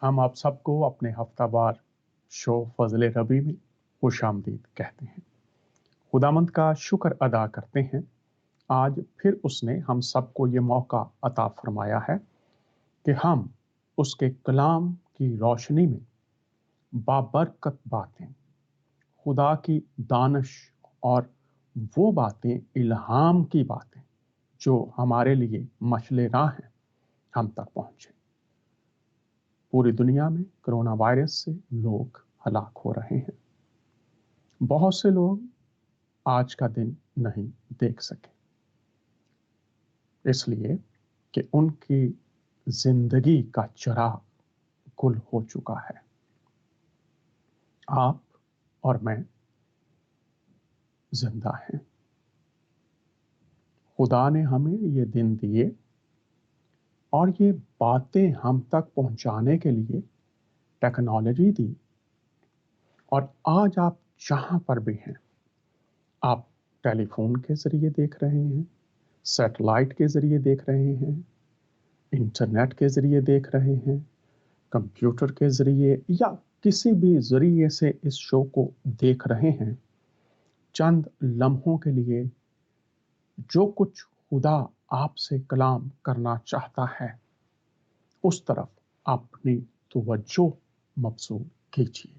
हम आप सबको अपने हफ्तावार शो फजल रबी में खुश आमदीद कहते हैं। खुदामंद का शुक्र अदा करते हैं, आज फिर उसने हम सबको ये मौका अता फरमाया है कि हम उसके कलाम की रोशनी में बाबरकत बातें, खुदा की दानिश और वो बातें, इल्हाम की बातें जो हमारे लिए मशले राह हैं, हम तक पहुँचे। पूरी दुनिया में कोरोना वायरस से लोग हलाक हो रहे हैं। बहुत से लोग आज का दिन नहीं देख सके, इसलिए कि उनकी जिंदगी का चिराग गुल हो चुका है। आप और मैं जिंदा हैं। खुदा ने हमें ये दिन दिए और ये बातें हम तक पहुंचाने के लिए टेक्नोलॉजी दी। और आज आप जहां पर भी हैं, आप टेलीफोन के जरिए देख रहे हैं, सैटेलाइट के जरिए देख रहे हैं, इंटरनेट के जरिए देख रहे हैं, कंप्यूटर के जरिए या किसी भी जरिए से इस शो को देख रहे हैं। चंद लम्हों के लिए जो कुछ खुदा आपसे कलाम करना चाहता है, उस तरफ अपनी तवज्जो मबसूल कीजिए।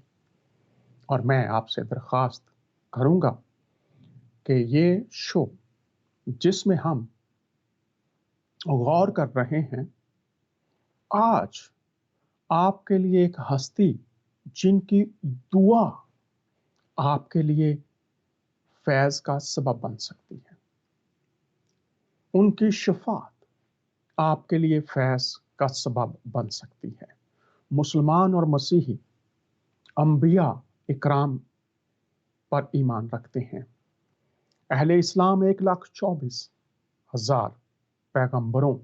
और मैं आपसे दरख्वास्त करूंगा कि ये शो जिसमें हम गौर कर रहे हैं, आज आपके लिए एक हस्ती जिनकी दुआ आपके लिए फैज़ का सबब बन सकती है, उनकी शफात आपके लिए फैज़ का सबब बन सकती है। मुसलमान और मसीही अंबिया इकराम पर ईमान रखते हैं। अहले इस्लाम 1,24,000 पैगंबरों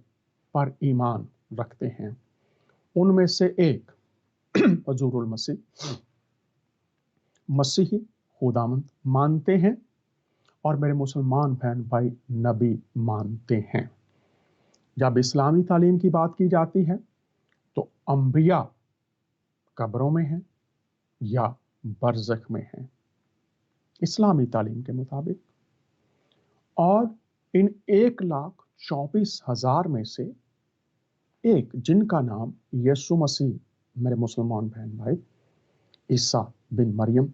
पर ईमान रखते हैं। उनमें से एक हुजूरुल मसीह मसीही खुदामंद मानते हैं और मेरे मुसलमान बहन भाई नबी मानते हैं। जब इस्लामी तालीम की बात की जाती है तो अंबिया कब्रों में हैं या बरज़ख में हैं, इस्लामी तालीम के मुताबिक। और इन 1,24,000 में से एक, जिनका नाम यीशु मसीह, मेरे मुसलमान बहन भाई, ईसा बिन मरियम,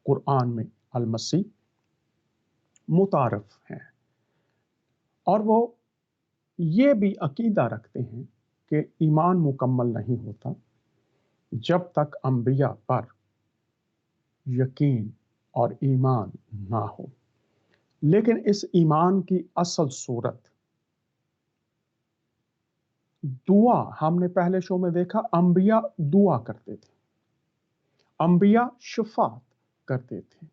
कुरान में अल मसीह मुतारफ हैं। और वो ये भी अकीदा रखते हैं कि ईमान मुकम्मल नहीं होता जब तक अंबिया पर यकीन और ईमान ना हो। लेकिन इस ईमान की असल सूरत दुआ, हमने पहले शो में देखा, अंबिया दुआ करते थे, अंबिया शफात करते थे।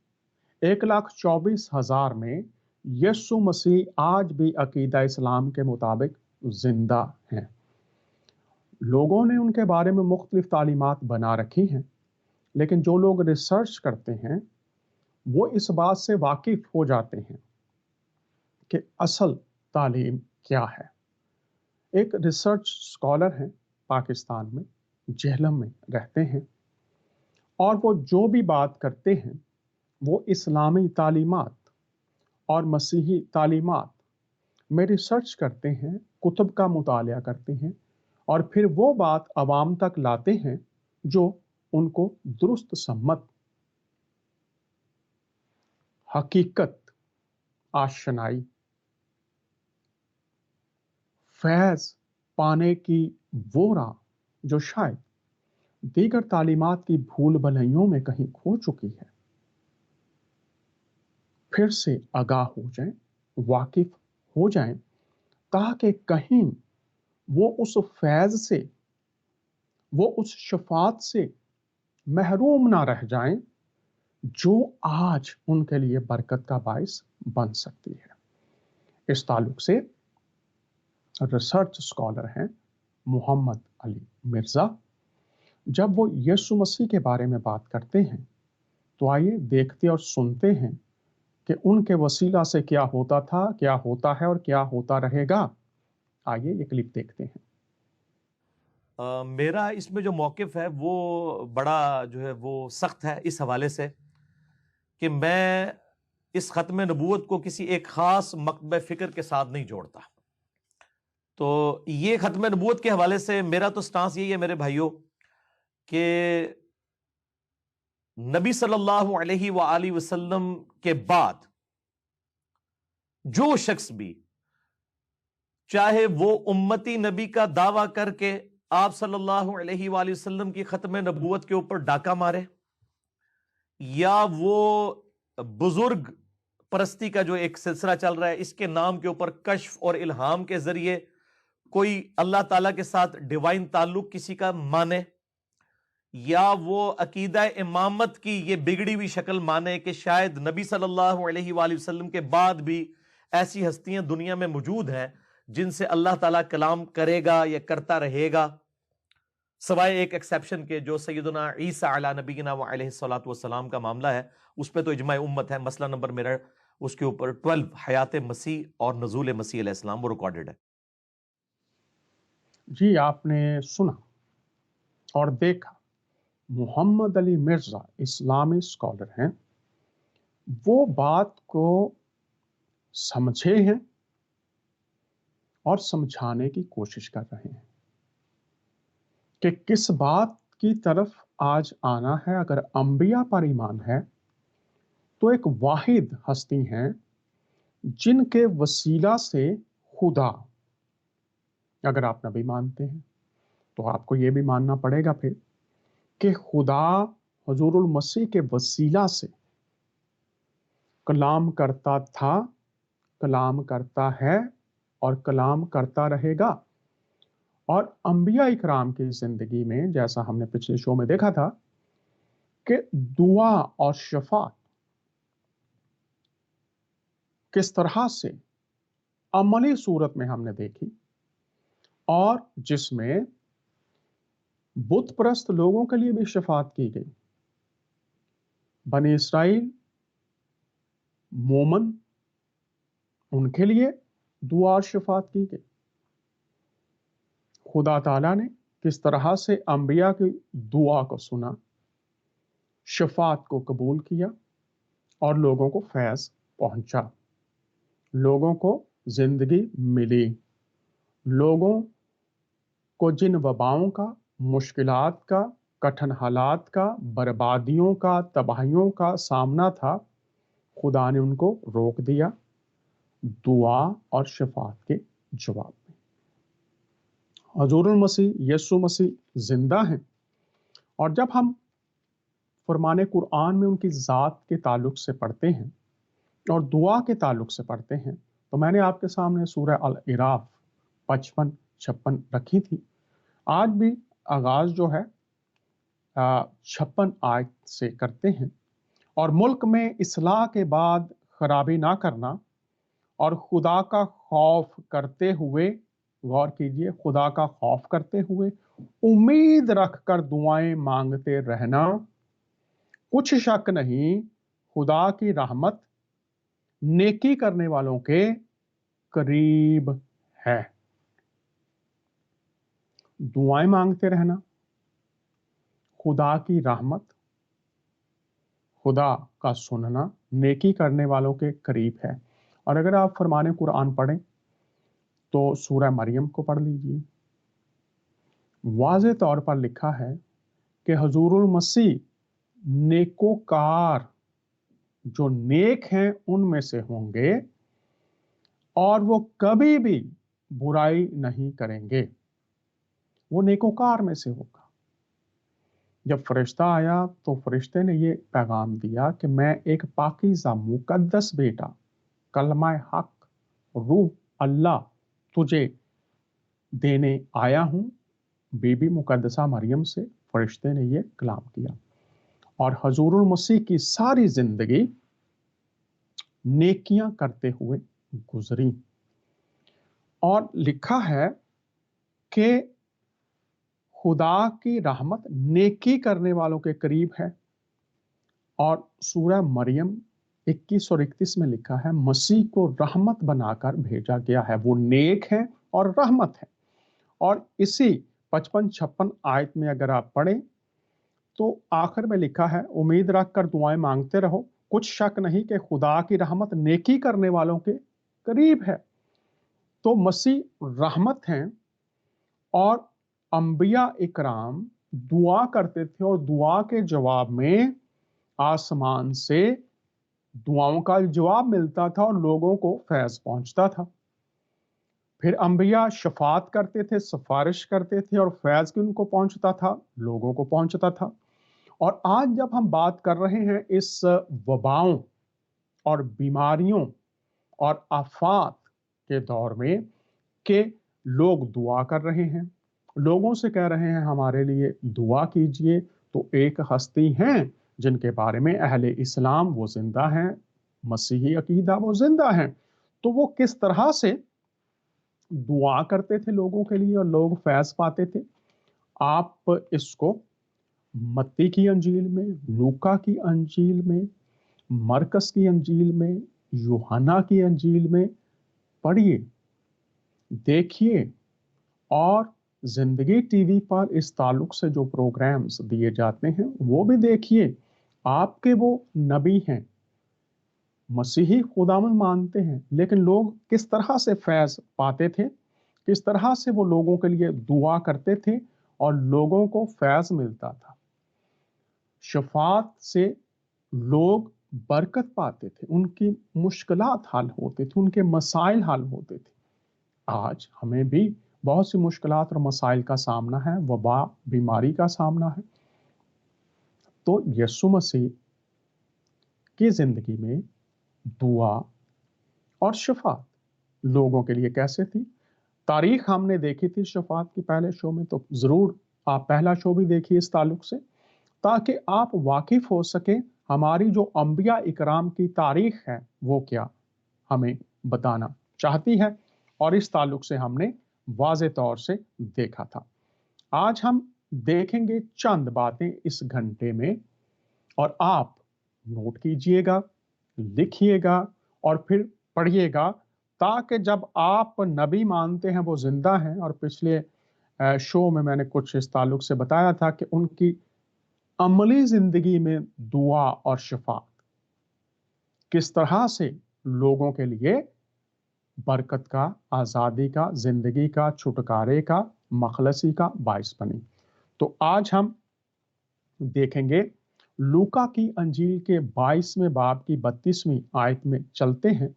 1,24,000 में यीशु मसीह आज भी अकीदा इस्लाम के मुताबिक जिंदा हैं। लोगों ने उनके बारे में मुख्तलिफ तालीमात बना रखी हैं, लेकिन जो लोग रिसर्च करते हैं वो इस बात से वाकिफ हो जाते हैं कि असल तालीम क्या है। एक रिसर्च स्कॉलर हैं, पाकिस्तान में, जेहलम में रहते हैं, और वो जो भी बात करते हैं वो इस्लामी तालीमात और मसीही तालीमात में रिसर्च करते हैं, कुतुब का मुतालिया करते हैं और फिर वो बात अवाम तक लाते हैं जो उनको दुरुस्त सम्मत, हकीकत, आशनाई, फैज़ पाने की वो राह जो शायद दीगर तालीमात की भूल भलाइयों में कहीं खो चुकी है, फिर से आगाह हो जाएं, वाकिफ हो जाएं, ताकि कहीं वो उस फैज़ से, वो उस शफात से महरूम ना रह जाएं जो आज उनके लिए बरकत का बाइस बन सकती है। इस ताल्लुक से रिसर्च स्कॉलर हैं मोहम्मद अली मिर्ज़ा। जब वो यीशु मसीह के बारे में बात करते हैं तो आइए देखते और सुनते हैं कि उनके वसीला से क्या होता था, क्या होता है और क्या होता रहेगा। आइए ये क्लिप देखते हैं। میرا اس میں جو موقف ہے وہ بڑا جو ہے وہ سخت ہے اس حوالے سے کہ میں اس ختم نبوت کو کسی ایک خاص مکتبہ فکر کے ساتھ نہیں جوڑتا. تو یہ ختم نبوت کے حوالے سے میرا تو سٹانس یہی ہے میرے بھائیوں کہ نبی صلی اللہ علیہ وآلہ وسلم کے بعد جو شخص بھی چاہے وہ امتی نبی کا دعویٰ کر کے آپ صلی اللہ علیہ وآلہ وسلم کی ختم نبوت کے اوپر ڈاکہ مارے، یا وہ بزرگ پرستی کا جو ایک سلسلہ چل رہا ہے اس کے نام کے اوپر کشف اور الہام کے ذریعے کوئی اللہ تعالیٰ کے ساتھ ڈیوائن تعلق کسی کا مانے، یا وہ عقیدہ امامت کی یہ بگڑی ہوئی شکل مانے کہ شاید نبی صلی اللہ علیہ وآلہ وسلم کے بعد بھی ایسی ہستیاں دنیا میں موجود ہیں جن سے اللہ تعالیٰ کلام کرے گا یا کرتا رہے گا، سوائے ایک ایکسیپشن کے جو سیدنا عیسیٰ علی نبینا و علیہ الصلوۃ والسلام کا معاملہ ہے، اس پہ تو اجماع امت ہے. مسئلہ نمبر میرا اس کے اوپر 12 حیات مسیح اور نزول مسیح علیہ السلام وہ ریکارڈڈ ہے. جی آپ نے سنا اور دیکھا، محمد علی مرزا اسلامی اسکالر ہیں، وہ بات کو سمجھے ہیں اور سمجھانے کی کوشش کر رہے ہیں کہ کس بات کی طرف آج آنا ہے. اگر انبیاء پر ایمان ہے تو ایک واحد ہستی ہیں جن کے وسیلہ سے خدا، اگر آپ نبی مانتے ہیں تو آپ کو یہ بھی ماننا پڑے گا پھر کہ خدا حضور المسیح کے وسیلہ سے کلام کرتا تھا، کلام کرتا ہے اور کلام کرتا رہے گا. اور انبیاء اکرام کی زندگی میں جیسا ہم نے پچھلے شو میں دیکھا تھا کہ دعا اور شفاعت کس طرح سے عملی صورت میں ہم نے دیکھی، اور جس میں بت پرست لوگوں کے لیے بھی شفاعت کی گئی. بنی اسرائیل مومن، ان کے لیے دعا اور شفاعت کی گئی. خدا تعالیٰ نے کس طرح سے انبیاء کی دعا کو سنا، شفاعت کو قبول کیا اور لوگوں کو فیض پہنچا، لوگوں کو زندگی ملی. لوگوں کو جن وباؤں کا، مشکلات کا، کٹھن حالات کا، بربادیوں کا، تباہیوں کا سامنا تھا، خدا نے ان کو روک دیا دعا اور شفاعت کے جواب میں. حضور المسیح یسوع مسیح زندہ ہیں، اور جب ہم فرمان قرآن میں ان کی ذات کے تعلق سے پڑھتے ہیں اور دعا کے تعلق سے پڑھتے ہیں تو میں نے آپ کے سامنے سورہ الاعراف 55-56 رکھی تھی. آج بھی آغاز جو ہے 56 آیت سے کرتے ہیں، اور ملک میں اصلاح کے بعد خرابی نہ کرنا اور خدا کا خوف کرتے ہوئے، غور کیجئے، خدا کا خوف کرتے ہوئے امید رکھ کر دعائیں مانگتے رہنا. کچھ شک نہیں خدا کی رحمت نیکی کرنے والوں کے قریب ہے. دعائیں مانگتے رہنا، خدا کی رحمت، خدا کا سننا نیکی کرنے والوں کے قریب ہے. اور اگر آپ فرمان قرآن پڑھیں تو سورہ مریم کو پڑھ لیجئے. واضح طور پر لکھا ہے کہ حضور المسیح نیکوکار، جو نیک ہیں ان میں سے ہوں گے، اور وہ کبھی بھی برائی نہیں کریں گے. وہ نیکوکار میں سے ہوگا. جب فرشتہ آیا تو فرشتے نے یہ پیغام دیا کہ میں ایک پاکیزہ مقدس بیٹا، کلمہ حق، روح اللہ تجھے دینے آیا ہوں. بی بی مقدسہ مریم سے فرشتے نے یہ کلام کیا، اور حضور المسیح کی ساری زندگی نیکیاں کرتے ہوئے گزری. اور لکھا ہے کہ خدا کی رحمت نیکی کرنے والوں کے قریب ہے. اور سورہ مریم 21 اور 31 میں لکھا ہے مسیح کو رحمت بنا کر بھیجا گیا ہے. وہ نیک ہے اور رحمت ہے. اور اسی 55-56 आयत में अगर आप पढ़ें तो आखिर में लिखा है, उम्मीद रख कर दुआएं मांगते रहो, कुछ शक नहीं कि खुदा की रहमत नेकी करने वालों के करीब है। तो मसीह रहमत हैं और अंबिया इकराम दुआ करते थे और दुआ के जवाब में आसमान से दुआओं का जवाब मिलता था और लोगों को फैज पहुंचता था। फिर अंबिया शफात करते थे, सिफारिश करते थे और फैज भी उनको पहुंचता था, लोगों को पहुंचता था। और आज जब हम बात कर रहे हैं इस वबाओं और बीमारियों और आफात के दौर में कि लोग दुआ कर रहे हैं, लोगों से कह रहे हैं हमारे लिए दुआ कीजिए, तो एक हस्ती हैं जिनके बारे में अहले इस्लाम वो जिंदा हैं, मसीही अकीदा वो जिंदा हैं। तो वो किस तरह से दुआ करते थे लोगों के लिए और लोग फैज पाते थे, आप इसको मत्ती की अंजील में, लूका की अंजील में, मरकस की अंजील में, यूहन्ना की अंजील में पढ़िए, देखिए। और जिंदगी टीवी पर इस ताल्लुक से जो प्रोग्राम्स दिए जाते हैं वो भी देखिए। आपके वो नबी हैं, मसीही खुदावन मानते हैं, लेकिन लोग किस तरह से फैज पाते थे, किस तरह से वो लोगों के लिए दुआ करते थे और लोगों को फैज मिलता था। शफात से लोग बरकत पाते थे, उनकी मुश्किलात हल होते थे, उनके मसाइल हल होते थे। आज हमें भी बहुत सी मुश्किलात और मसाइल का सामना है, वबा बीमारी का सामना है। तो यीशु मसीह की जिंदगी में दुआ और शफात लोगों के लिए कैसे थी, तारीख हमने देखी थी शफात की पहले शो में, तो जरूर आप पहला शो भी देखिए इस ताल्लुक से, ताकि आप वाकिफ हो सके हमारी जो अंबिया इकराम की तारीख है वो क्या हमें बताना चाहती है। और इस ताल्लुक से हमने वाज़े तौर से देखा था। आज हम देखेंगे चंद बातें इस घंटे में, और आप नोट कीजिएगा, लिखिएगा और फिर पढ़िएगा, ताकि जब आप नबी मानते हैं वो जिंदा हैं, और पिछले शो में मैंने कुछ इस ताल्लुक से बताया था कि उनकी अमली जिंदगी में दुआ और शफात किस तरह से लोगों के लिए बरकत का, आज़ादी का, जिंदगी का, छुटकारे का, मखलसी का बाइस बनी। तो आज हम देखेंगे लूका की अंजील के 22वें बाब की 32वीं आयत में चलते हैं,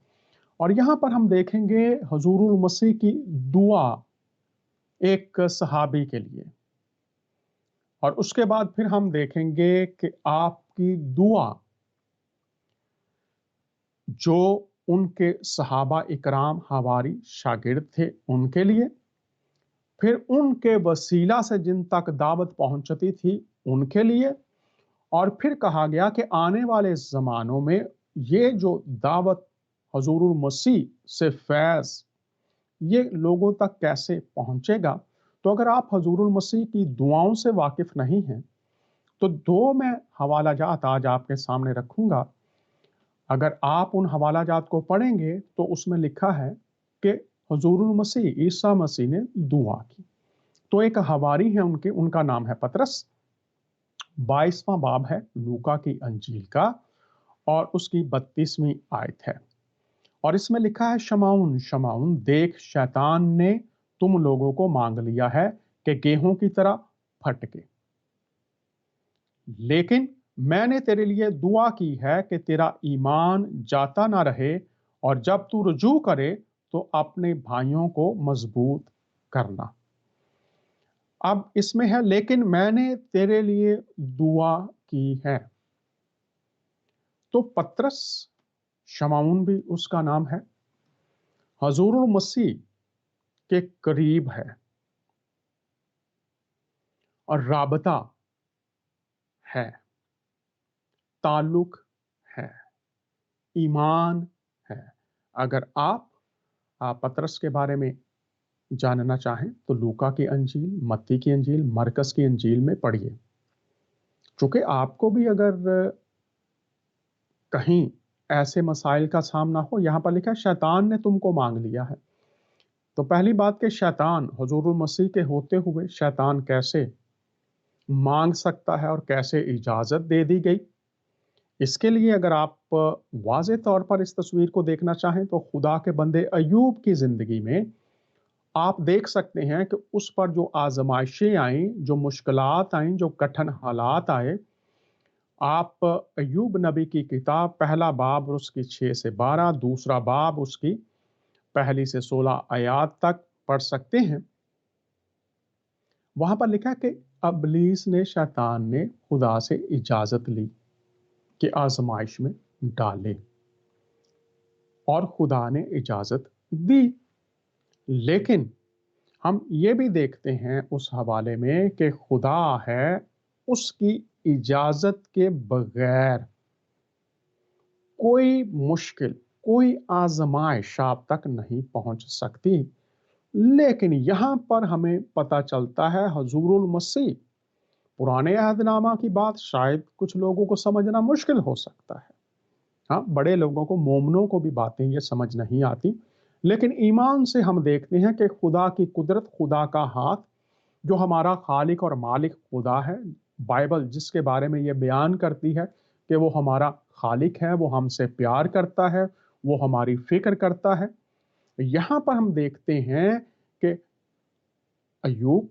और यहां पर हम देखेंगे हुजूरुल मसीह की दुआ एक सहाबी के लिए, और उसके बाद फिर हम देखेंगे कि आपकी दुआ जो उनके सहाबा इकराम हवारी शागिर्द थे उनके लिए, फिर उनके वसीला से जिन तक दावत पहुंचती थी उनके लिए, और फिर कहा गया कि आने वाले ज़मानों में ये जो दावत हुजूरुल मसीह से फैज़ ये लोगों तक कैसे पहुंचेगा। तो अगर आप हुजूरुल मसीह की दुआओं से वाकिफ नहीं हैं तो दो मैं हवाला जात आज आपके सामने रखूंगा। अगर आप उन हवाला जात को पढ़ेंगे तो उसमें लिखा है कि हुजूरुल मसीह ईसा मसीह ने दुआ की। तो एक हवारी है उनके, उनका नाम है पतरस। 22वां बाब है लूका की अंजील का और उसकी 32वीं आयत है, और इसमें लिखा है, शमाउन शमाउन, देख शैतान ने तुम लोगों को मांग लिया है कि गेहूं की तरह फटके, लेकिन मैंने तेरे लिए दुआ की है कि तेरा ईमान जाता ना रहे, और जब तू रुजू करे तो अपने भाइयों को मजबूत करना। अब इसमें है, लेकिन मैंने तेरे लिए दुआ की है। तो पतरस, शमाउन भी उसका नाम है, हुजूरुल मसीह के करीब है और राबता है, ताल्लुक है, ईमान है। अगर आप पतरस के बारे में जानना चाहें तो लूका की अंजील, मत्ती की अंजील, मरकस की अंजील में पढ़िए। चूंकि आपको भी अगर कहीं ऐसे मसाइल का सामना हो, यहां पर लिखा है शैतान ने तुमको मांग लिया है, تو پہلی بات کہ شیطان حضور المسیح کے ہوتے ہوئے شیطان کیسے مانگ سکتا ہے اور کیسے اجازت دے دی گئی؟ اس کے لیے اگر آپ واضح طور پر اس تصویر کو دیکھنا چاہیں تو خدا کے بندے ایوب کی زندگی میں آپ دیکھ سکتے ہیں کہ اس پر جو آزمائشیں آئیں، جو مشکلات آئیں، جو کٹھن حالات آئے، آپ ایوب نبی کی کتاب پہلا باب اور اس کی 6 سے 12، دوسرا باب اس کی پہلی سے 16 آیات تک پڑھ سکتے ہیں۔ وہاں پر لکھا کہ ابلیس نے، شیطان نے خدا سے اجازت لی کہ آزمائش میں ڈالے، اور خدا نے اجازت دی۔ لیکن ہم یہ بھی دیکھتے ہیں اس حوالے میں کہ خدا ہے اس کی اجازت کے بغیر کوئی مشکل، کوئی آزمائش آپ تک نہیں پہنچ سکتی۔ لیکن یہاں پر ہمیں پتہ چلتا ہے حضور المسیح، پرانے عہد نامہ کی بات شاید کچھ لوگوں کو سمجھنا مشکل ہو سکتا ہے، ہاں بڑے لوگوں کو، مومنوں کو بھی باتیں یہ سمجھ نہیں آتی، لیکن ایمان سے ہم دیکھتے ہیں کہ خدا کی قدرت، خدا کا ہاتھ، جو ہمارا خالق اور مالک خدا ہے، بائبل جس کے بارے میں یہ بیان کرتی ہے کہ وہ ہمارا خالق ہے، وہ ہم سے پیار کرتا ہے، وہ ہماری فکر کرتا ہے۔ یہاں پر ہم دیکھتے ہیں کہ ایوب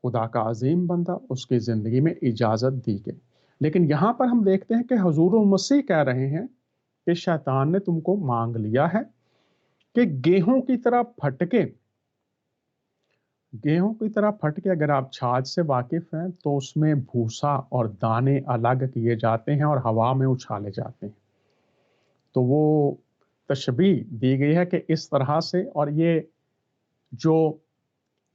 خدا کا عظیم بندہ، اس کی زندگی میں اجازت دی گئی، لیکن یہاں پر ہم دیکھتے ہیں کہ حضور المسیح کہہ رہے ہیں کہ شیطان نے تم کو مانگ لیا ہے کہ گیہوں کی طرح پھٹکے۔ گیہوں کی طرح پھٹکے، اگر آپ چھاج سے واقف ہیں تو اس میں بھوسا اور دانے الگ کیے جاتے ہیں اور ہوا میں اچھالے جاتے ہیں، تو وہ تشبیہ دی گئی ہے کہ اس طرح سے، اور یہ جو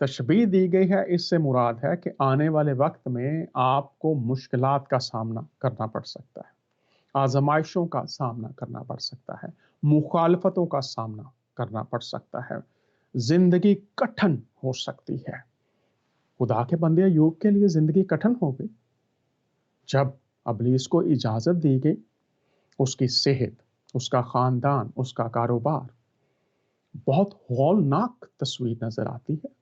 تشبیہ دی گئی ہے اس سے مراد ہے کہ آنے والے وقت میں آپ کو مشکلات کا سامنا کرنا پڑ سکتا ہے، آزمائشوں کا سامنا کرنا پڑ سکتا ہے، مخالفتوں کا سامنا کرنا پڑ سکتا ہے، زندگی کٹھن ہو سکتی ہے۔ خدا کے بندے ایوب کے لیے زندگی کٹھن ہو گئی جب ابلیس کو اجازت دی گئی۔ اس کی صحت، اس کا خاندان، اس کا کاروبار، بہت ہولناک تصویر نظر آتی ہے۔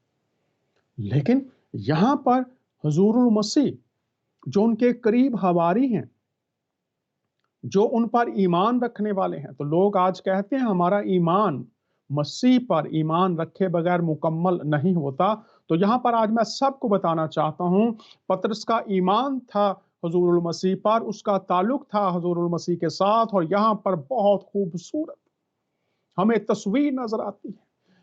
لیکن یہاں پر حضور المسیح جو ان کے قریب حواری ہیں، جو ان پر ایمان رکھنے والے ہیں، تو لوگ آج کہتے ہیں ہمارا ایمان مسیح پر ایمان رکھے بغیر مکمل نہیں ہوتا، تو یہاں پر آج میں سب کو بتانا چاہتا ہوں، پطرس کا ایمان تھا حضور المسیح پر، اس کا تعلق تھا حضور المسیح کے ساتھ، اور یہاں پر بہت خوبصورت ہمیں تصویر نظر آتی ہے۔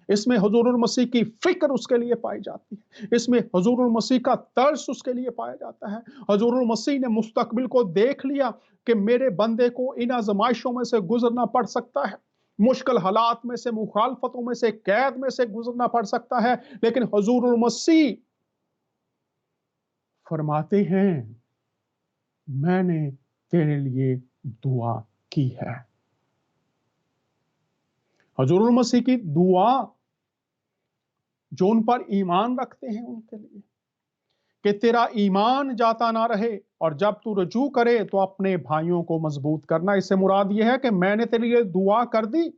اس میں حضور المسیح کی فکر اس کے لیے پائی جاتی ہے، اس میں حضور المسیح کا ترس اس کے لیے پایا جاتا ہے۔ حضور المسیح نے مستقبل کو دیکھ لیا کہ میرے بندے کو ان آزمائشوں میں سے گزرنا پڑ سکتا ہے، مشکل حالات میں سے، مخالفتوں میں سے، قید میں سے گزرنا پڑ سکتا ہے، لیکن حضور المسیح فرماتے ہیں میں نے تیرے لیے دعا کی ہے۔ حضور المسیح کی دعا جو ان پر ایمان رکھتے ہیں ان کے لیے، کہ تیرا ایمان جاتا نہ رہے، اور جب تو رجوع کرے تو اپنے بھائیوں کو مضبوط کرنا۔ اس سے مراد یہ ہے کہ میں نے تیرے لیے دعا کر دی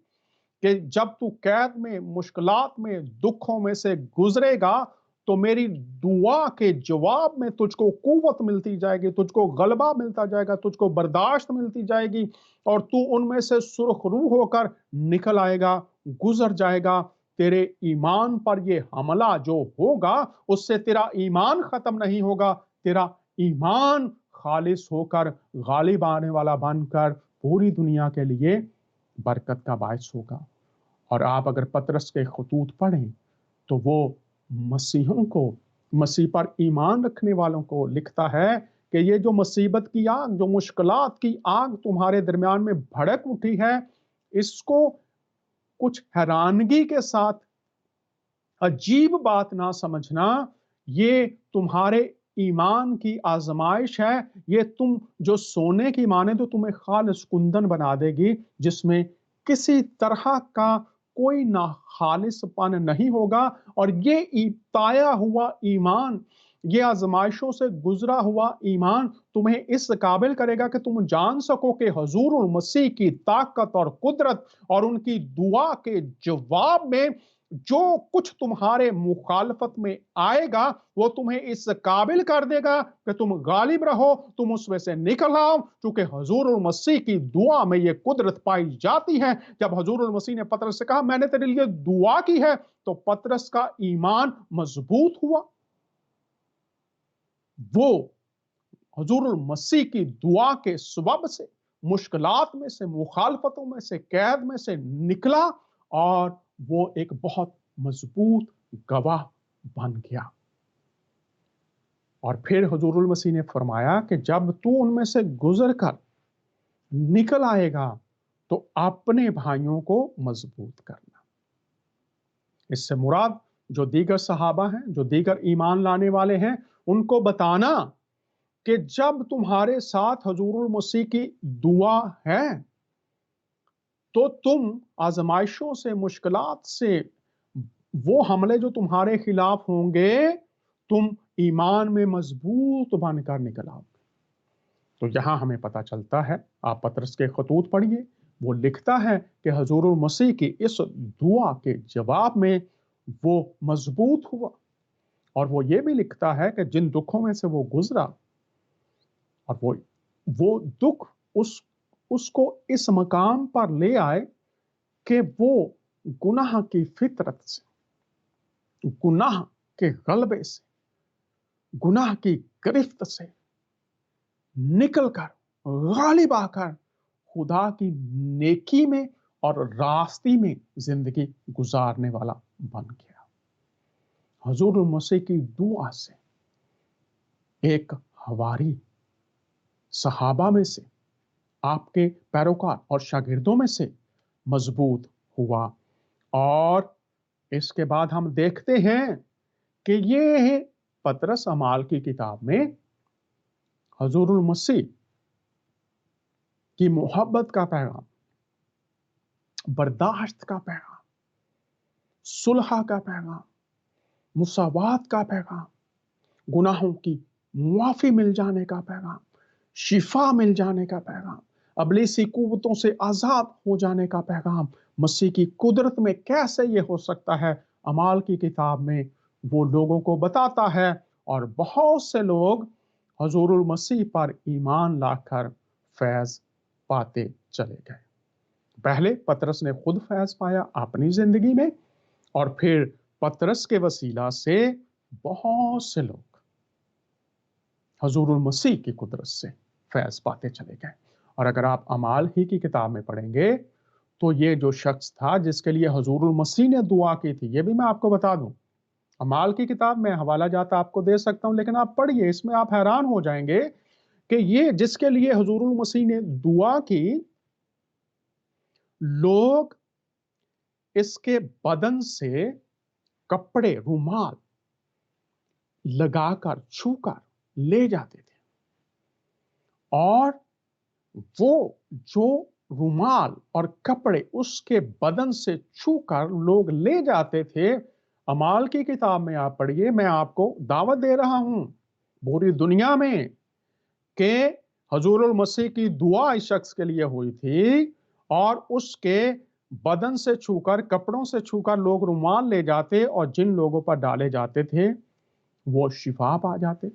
کہ جب تو قید میں، مشکلات میں، دکھوں میں سے گزرے گا تو میری دعا کے جواب میں تجھ کو قوت ملتی جائے گی، تجھ کو غلبہ ملتا جائے گا، تجھ کو برداشت ملتی جائے گی، اور تو ان میں سے سرخ روح ہو کر نکل آئے گا، گزر جائے گا۔ تیرے ایمان پر یہ حملہ جو ہوگا اس سے تیرا ایمان ختم نہیں ہوگا، تیرا ایمان خالص ہو کر، غالب آنے والا بن کر پوری دنیا کے لیے برکت کا باعث ہوگا۔ اور آپ اگر پطرس کے خطوط پڑھیں تو وہ مسیحوں کو، مسیح پر ایمان رکھنے والوں کو لکھتا ہے کہ یہ جو مصیبت کی آگ، جو مشکلات کی آگ تمہارے درمیان میں بھڑک اٹھی ہے، اس کو کچھ حیرانگی کے ساتھ عجیب بات نہ سمجھنا، یہ تمہارے ایمان کی آزمائش ہے، یہ تم جو سونے کی مانے تو تمہیں خالص کندن بنا دے گی، جس میں کسی طرح کا کوئی ناخالص پن نہیں ہوگا، اور یہ پایا ہوا ایمان، یہ آزمائشوں سے گزرا ہوا ایمان تمہیں اس قابل کرے گا کہ تم جان سکو کہ حضور المسیح کی طاقت اور قدرت اور ان کی دعا کے جواب میں जो कुछ तुम्हारे मुखालफत में आएगा वो तुम्हें इस काबिल कर देगा कि तुम गालिब रहो, तुम उसमें से निकल आओ। क्योंकि हुजूरुल मसीह की दुआ में ये कुदरत पाई जाती है। जब हुजूरुल मसीह ने पतरस से कहा मैंने तेरे लिए दुआ की है, तो पतरस का ईमान मजबूत हुआ। वो हुजूरुल मसीह की दुआ के सबब से मुश्किलात में से, मुखालफतों में से, कैद में से निकला और वो एक बहुत मजबूत गवाह बन गया। और फिर हुजूरुल मसीह ने फरमाया कि जब तू उनमें से गुजर कर निकल आएगा तो अपने भाइयों को मजबूत करना। इससे मुराद जो दीगर सहाबा हैं, जो दीगर ईमान लाने वाले हैं, उनको बताना कि जब तुम्हारे साथ हुजूरुल मसीह की दुआ है तो तुम आजमाइशों से, मुश्किलात से, वो हमले जो तुम्हारे खिलाफ होंगे, तुम ईमान में मजबूत बनकर निकल आओगे। तो यहां हमें पता चलता है, आप पतरस के खतूत पढ़िए, वो लिखता है कि हुजूरुल मसीह की इस दुआ के जवाब में वो मजबूत हुआ। और वो ये भी लिखता है कि जिन दुखों में से वो गुजरा, और वो दुख उसको इस मकाम पर ले आए कि वो गुनाह की फितरत से, गुनाह के गलबे से, गुनाह की गिरफ्त से निकलकर गालिब आकर खुदा की नेकी में और रास्ते में जिंदगी गुजारने वाला बन गया। हुजूरुल मसीह की दुआ से एक हवारी सहाबा में से, आपके पैरोकार और शागिर्दों में से मजबूत हुआ। और इसके बाद हम देखते हैं कि ये पतरस अमाल की किताब में हुजूरुल मसीह की मोहब्बत का पैगाम, बर्दाश्त का पैगाम, सुलह का पैगाम, मुसावात का पैगाम, गुनाहों की मुआफी मिल जाने का पैगाम, शिफा मिल जाने का पैगाम, अबलीसी कुव्वतों से आजाद हो जाने का पैगाम, मसीह की कुदरत में कैसे ये हो सकता है, अमाल की किताब में वो लोगों को बताता है। और बहुत से लोग हुजूरुल मसीह पर ईमान लाकर फैज पाते चले गए। पहले पतरस ने खुद फैज पाया अपनी जिंदगी में, और फिर पतरस के वसीला से बहुत से लोग हुजूरुल मसीह की कुदरत से फैज पाते चले गए। और अगर आप अमाल ही की किताब में पढ़ेंगे तो ये जो शख्स था जिसके लिए हुजूरुल मसीह ने दुआ की थी, ये भी मैं आपको बता दूं, अमाल की किताब में हवाला जाता आपको दे सकता हूं, लेकिन आप पढ़िए, इसमें आप हैरान हो जाएंगे कि ये जिसके लिए हुजूरुल मसीह ने दुआ की, लोग इसके बदन से कपड़े, रुमाल लगाकर, छूकर ले जाते थे। और वो जो रुमाल और कपड़े उसके बदन से छूकर लोग ले जाते थे, अमाल की किताब में आप पढ़िए, मैं आपको दावत दे रहा हूं पूरी दुनिया में कि हुजूरुल मसीह की दुआ इस शख्स के लिए हुई थी, और उसके बदन से छूकर, कपड़ों से छूकर लोग रुमाल ले जाते, और जिन लोगों पर डाले जाते थे वो शिफा पा जाते,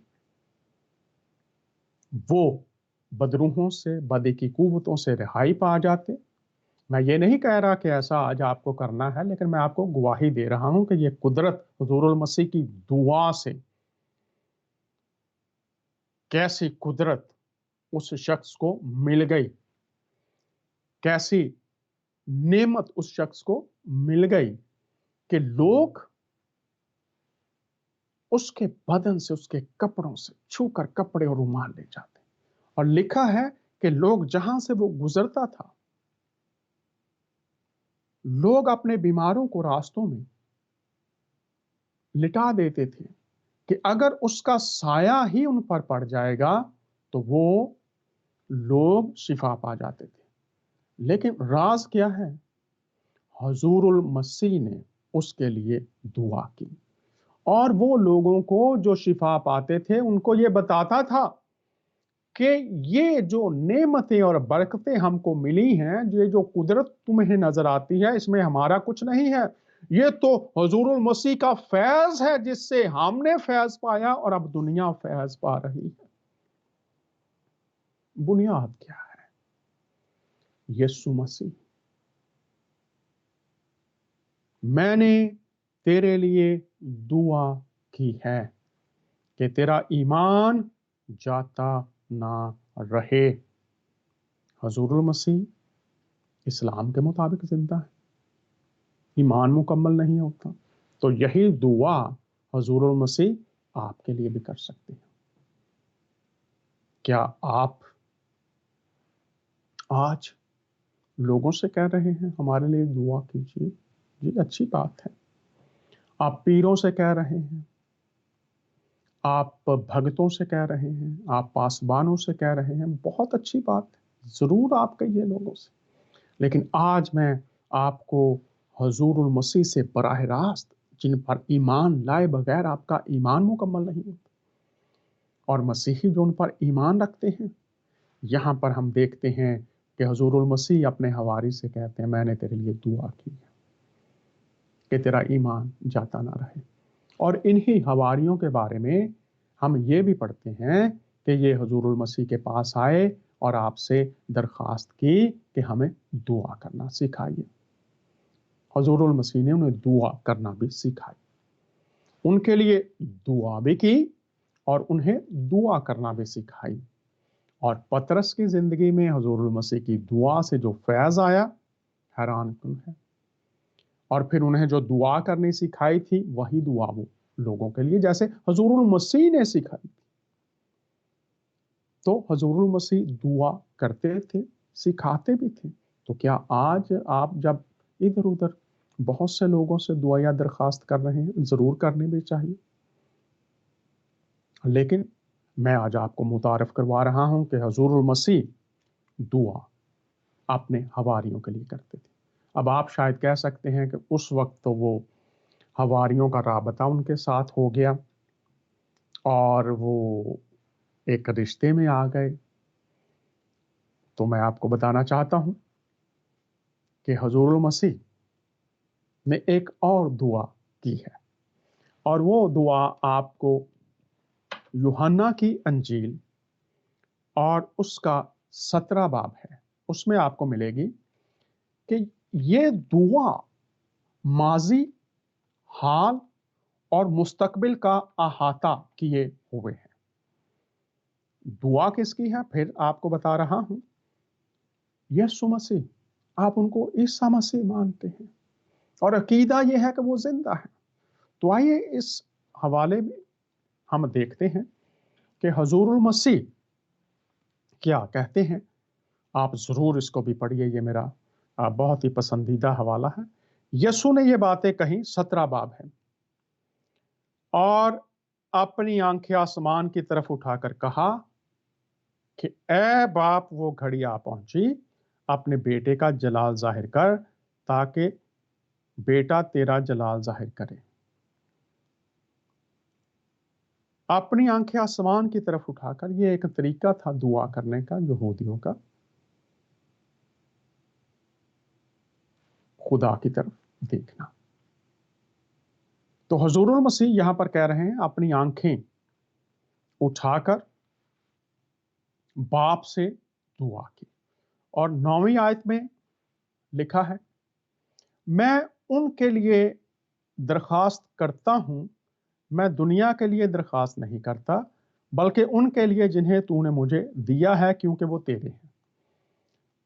वो बदरूहों से, बदी की कुव्वतों से रिहाई पा जाते। मैं ये नहीं कह रहा कि ऐसा आज आपको करना है, लेकिन मैं आपको गवाही दे रहा हूं कि ये कुदरत हुजूरुल मसीह की दुआ से, कैसी कुदरत उस शख्स को मिल गई, कैसी नेमत उस शख्स को मिल गई कि लोग उसके बदन से, उसके कपड़ों से छूकर कपड़े और रुमाल ले जाते। और लिखा है कि लोग जहां से वो गुजरता था, लोग अपने बीमारों को रास्तों में लिटा देते थे कि अगर उसका साया ही उन पर पड़ जाएगा तो वो लोग शिफा पा जाते थे। लेकिन राज क्या है, हुजूरुल मसीह ने उसके लिए दुआ की, और वो लोगों को जो शिफा पाते थे उनको ये बताता था कि ये जो नेमतें और बरकतें हमको मिली हैं, ये जो कुदरत तुम्हें नजर आती है, इसमें हमारा कुछ नहीं है, ये तो हुजूरुल मसीह का फैज है जिससे हमने फैज पाया और अब दुनिया फैज पा रही है। बुनियाद क्या है? यीशु मसीह। मैंने तेरे लिए दुआ की है कि तेरा ईमान जाता ना रहे। हुजूरुल मसीह इस्लाम के मुताबिक जिंदा है, ईमान मुकम्मल नहीं होता, तो यही दुआ हुजूरुल मसीह आपके लिए भी कर सकते हैं। क्या आप आज लोगों से कह रहे हैं हमारे लिए दुआ कीजिए? जी, अच्छी बात है। आप पीरों से कह रहे हैं, आप भगतों से कह रहे हैं, आप पासबानों से कह रहे हैं, बहुत अच्छी बात है, जरूर आप कहिए लोगों से। लेकिन आज मैं आपको हुजूरुल मसीह से बराह रास्त, जिन पर ईमान लाए बगैर आपका ईमान मुकम्मल नहीं होता, और मसीही जो उन पर ईमान रखते हैं, यहाँ पर हम देखते हैं कि हुजूरुल मसीह अपने हवारी से कहते हैं, मैंने तेरे लिए दुआ की है कि तेरा ईमान जाता ना रहे। और इन्हीं हवारियों के बारे में हम ये भी पढ़ते हैं कि ये हुजूरुल मसीह के पास आए और आपसे दरख्वास्त की कि हमें दुआ करना सिखाइए। हुजूरुल मसीह ने उन्हें दुआ करना भी सिखाई, उनके लिए दुआ भी की और उन्हें दुआ करना भी सिखाई। और पतरस की जिंदगी में हुजूरुल मसीह की दुआ से जो फैज आया, हैरानकुन है। और फिर उन्हें जो दुआ करनी सिखाई थी, वही दुआ वो लोगों के लिए जैसे हुजूरुल मसीह ने सिखाई थी। तो हुजूरुल मसीह दुआ करते थे, सिखाते भी थे। तो क्या आज आप जब इधर उधर बहुत से लोगों से दुआ या दरखास्त कर रहे हैं, जरूर करनी भी चाहिए। लेकिन मैं आज आपको मुतारफ करवा रहा हूं कि हुजूरुल मसीह दुआ अपने हवारियों के लिए करते थे। अब आप शायद कह सकते हैं कि उस वक्त तो वो हवारियों का राबता उनके साथ हो गया और वो एक रिश्ते में आ गए। तो मैं आपको बताना चाहता हूं कि हुजूरुल मसीह ने एक और दुआ की है, और वो दुआ आपको यूहन्ना की अंजील और उसका 17 बाब है, उसमें आपको मिलेगी कि ये दुआ माजी, हाल और मुस्तकबिल का अहाता किए हुए हैं। दुआ किसकी है? फिर आपको बता रहा हूं, यीशु मसीह। आप उनको ईसा मसीह मानते हैं और अकीदा यह है कि वो जिंदा है। तो आइए इस हवाले में हम देखते हैं कि हुजूरुल मसीह क्या कहते हैं। आप जरूर इसको भी पढ़िए, ये मेरा बहुत ही पसंदीदा हवाला है। यीशु ने ये बातें कही, 17 बाब है, और अपनी आंखें आसमान की तरफ उठाकर कहा कि ए बाप, वो घड़ी आ पहुंची, अपने बेटे का जलाल जाहिर कर, ताकि बेटा तेरा जलाल जाहिर करे। अपनी आंखें आसमान की तरफ उठाकर, ये एक तरीका था दुआ करने का यहूदियों का, खुदा की तरफ देखना। तो हुजूरुल मसीह यहां पर कह रहे हैं अपनी आंखें उठाकर बाप से दुआ की। और 9वीं आयत में लिखा है, मैं उनके लिए दरखास्त करता हूं, मैं दुनिया के लिए दरखास्त नहीं करता, बल्कि उनके लिए जिन्हें तूने मुझे दिया है, क्योंकि वो तेरे हैं।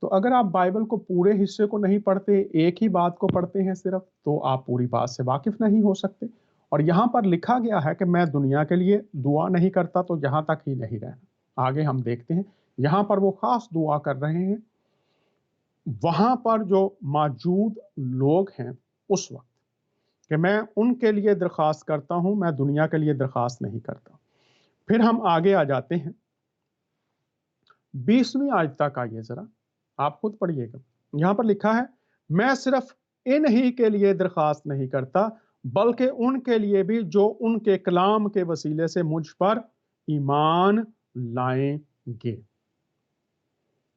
तो अगर आप बाइबल को पूरे हिस्से को नहीं पढ़ते, एक ही बात को पढ़ते हैं सिर्फ, तो आप पूरी बात से वाकिफ नहीं हो सकते। और यहां पर लिखा गया है कि मैं दुनिया के लिए दुआ नहीं करता, तो यहां तक ही नहीं रहना। आगे हम देखते हैं, यहां पर वो खास दुआ कर रहे हैं वहां पर जो मौजूद लोग हैं उस वक्त, कि मैं उनके लिए दरखास्त करता हूं, मैं दुनिया के लिए दरखास्त नहीं करता। फिर हम आगे आ जाते हैं 20वीं आयत तक आइए जरा, आप खुद पढ़िएगा। यहां पर लिखा है, मैं सिर्फ इन ही के लिए दरखास्त नहीं करता, बल्कि उनके लिए भी जो उनके कलाम के वसीले से मुझ पर ईमान लाएंगे।